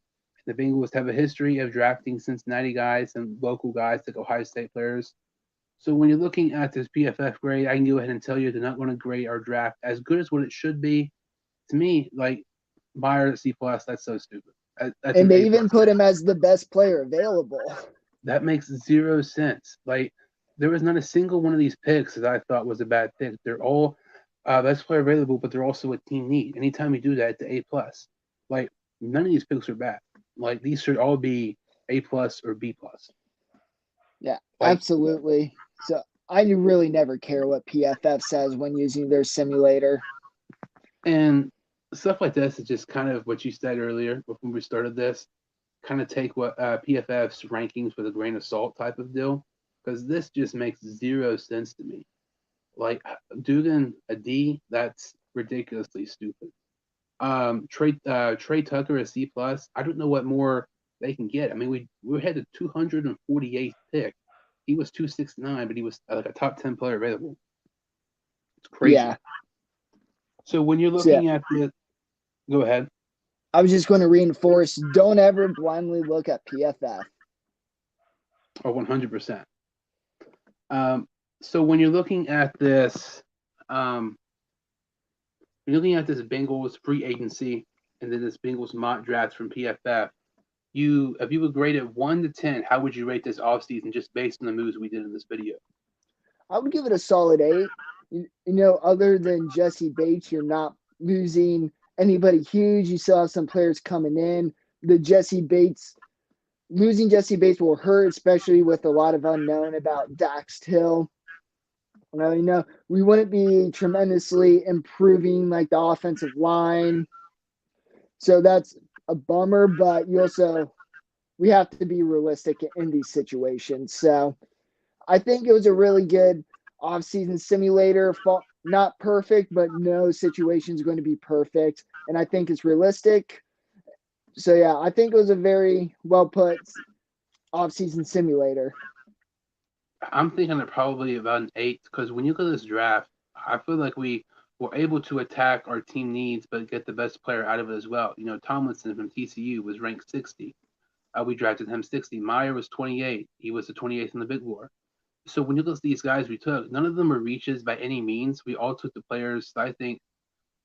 [SPEAKER 1] The Bengals have a history of drafting Cincinnati guys and local guys like Ohio State players. So when you're looking at this PFF grade, I can go ahead and tell you they're not going to grade our draft as good as what it should be. To me, like Meyer at C plus, that's so stupid. That's
[SPEAKER 2] And
[SPEAKER 1] an
[SPEAKER 2] they
[SPEAKER 1] A
[SPEAKER 2] even
[SPEAKER 1] plus.
[SPEAKER 2] put him as the best player available.
[SPEAKER 1] That makes 0 sense. Like there was not a single one of these picks that I thought was a bad pick. They're all best player available, but they're also a team need. Anytime you do that, it's an A plus. Like none of these picks are bad. Like these should all be A plus or B plus.
[SPEAKER 2] Yeah,
[SPEAKER 1] Like
[SPEAKER 2] absolutely. So I really never care what PFF says when using their simulator.
[SPEAKER 1] and stuff like this is just kind of what you said earlier when we started this. Kind of take what PFF's rankings with a grain of salt type of deal, because this just makes zero sense to me. Like Dugan a D, that's ridiculously stupid. Trey Tucker a C plus. I don't know what more they can get. I mean, we had the 248th pick. He was 269, but he was like a top 10 player available. It's crazy.
[SPEAKER 2] Yeah.
[SPEAKER 1] So when you're
[SPEAKER 2] So yeah,
[SPEAKER 1] looking at the, go ahead.
[SPEAKER 2] I was just going to reinforce, don't ever blindly look at PFF.
[SPEAKER 1] Oh, 100%. Um, so when you're looking at this, um, when you're looking at this Bengals free agency and then this Bengals mock draft from PFF, if you would grade it 1 to 10, how would you rate this offseason just based on the moves we did in this video?
[SPEAKER 2] I would give it a solid 8. Other than Jesse Bates, you're not losing anybody huge. You still have some players coming in. The Jesse Bates Losing Jesse Bates will hurt, especially with a lot of unknown about Dax Hill. We wouldn't be tremendously improving like the offensive line. So that's a bummer, but we have to be realistic in these situations. So I think it was a really good offseason simulator. Not perfect, but no situation is going to be perfect. And I think it's realistic. So yeah, I think it was a very well put offseason simulator.
[SPEAKER 1] I'm thinking it probably about an 8 because when you look at this draft, I feel like we were able to attack our team needs but get the best player out of it as well. Tomlinson from TCU was ranked 60. We drafted him 60. Meyer was 28. He was the 28th in the big war. So when you look at these guys we took, none of them were reaches by any means. We all took the players that I think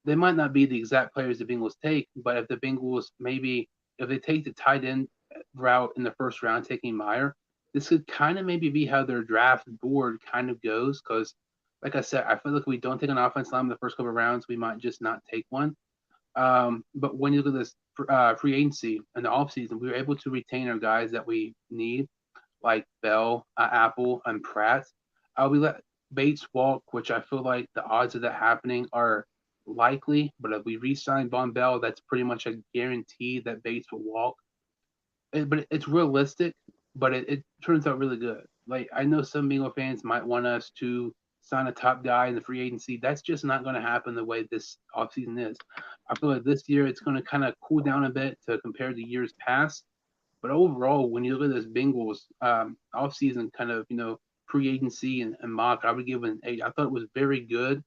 [SPEAKER 1] they might not be the exact players the Bengals take, but if the Bengals maybe if they take the tight end route in the first round, taking Meyer, this could kind of maybe be how their draft board kind of goes. Because, like I said, I feel like if we don't take an offense line in the first couple of rounds, we might just not take one. But when you look at this free agency and the offseason, we were able to retain our guys that we need, like Bell, Apple, and Pratt. We let Bates walk, which I feel like the odds of that happening are likely. But if we re-sign Von Bell, that's pretty much a guarantee that Bates will walk. But it's realistic, but it turns out really good. Like I know some Bengal fans might want us to sign a top guy in the free agency. That's just not going to happen the way this offseason is. I feel like this year it's going to kind of cool down a bit to compare to years past. But overall, when you look at this Bengals offseason kind of, free agency and mock, I would give it an 8. I thought it was very good.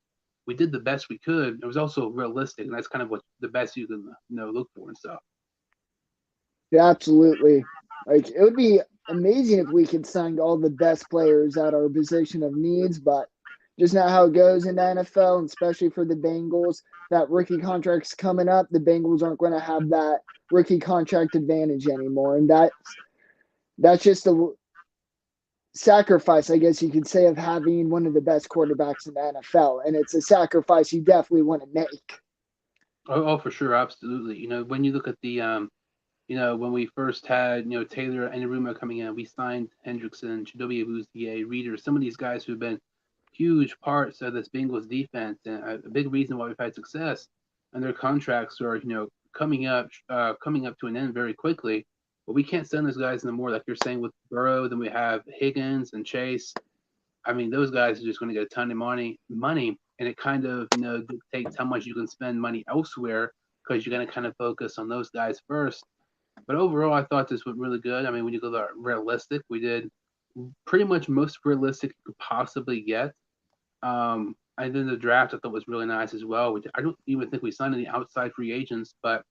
[SPEAKER 1] We did the best we could. It was also realistic, and that's kind of what the best you can, look for and stuff.
[SPEAKER 2] Yeah, absolutely. Like it would be amazing if we could sign all the best players at our position of needs, but just not how it goes in the NFL, and especially for the Bengals. That rookie contract's coming up. The Bengals aren't going to have that rookie contract advantage anymore, and that's just a sacrifice, I guess you could say, of having one of the best quarterbacks in the NFL, and it's a sacrifice you definitely want to make.
[SPEAKER 1] Oh, for sure, absolutely. When you look at the when we first had, Taylor and Aruma coming in, we signed Hendrickson, Chidobe Awuzie, Reader, some of these guys who've been huge parts of this Bengals defense and a big reason why we've had success. And their contracts are, coming up to an end very quickly. But we can't send those guys anymore, like you're saying with Burrow. Then we have Higgins and Chase. I mean, those guys are just going to get a ton of money, and it kind of, dictates how much you can spend money elsewhere because you're going to kind of focus on those guys first. But overall, I thought this was really good. I mean, when you go to realistic, we did pretty much most realistic you could possibly get. And then the draft I thought was really nice as well. Which I don't even think we signed any outside free agents, but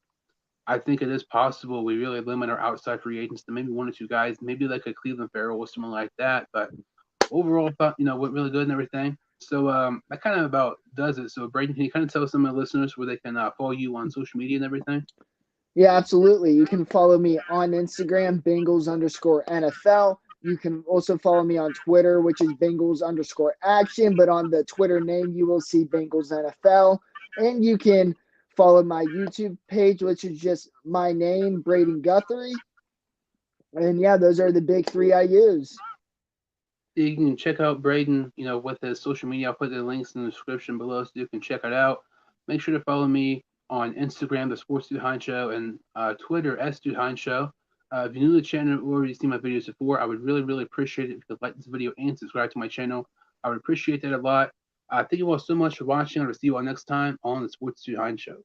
[SPEAKER 1] I think it is possible we really limit our outside free agents to maybe one or two guys, maybe like a Cleveland Farrell or someone like that. But overall, I thought went really good and everything. So that kind of about does it. So Braden, can you kind of tell some of the listeners where they can follow you on social media and everything?
[SPEAKER 2] Yeah, absolutely. You can follow me on Instagram, Bengals underscore NFL. You can also follow me on Twitter, which is Bengals underscore action. But on the Twitter name, you will see Bengals NFL. And you can Follow my YouTube page, which is just my name, Braedan Guthrie. And yeah, those are the big three I use.
[SPEAKER 1] You can check out Braeden, with his social media. I'll put the links in the description below so you can check it out. Make sure to follow me on Instagram, the Sports Dude Hein Show, and Twitter, S Dude Hein Show. If you're new to the channel or you've seen my videos before, I would really, really appreciate it if you could like this video and subscribe to my channel. I would appreciate that a lot. Thank you all so much for watching. I'll see you all next time on the Sports Dude Hein Show.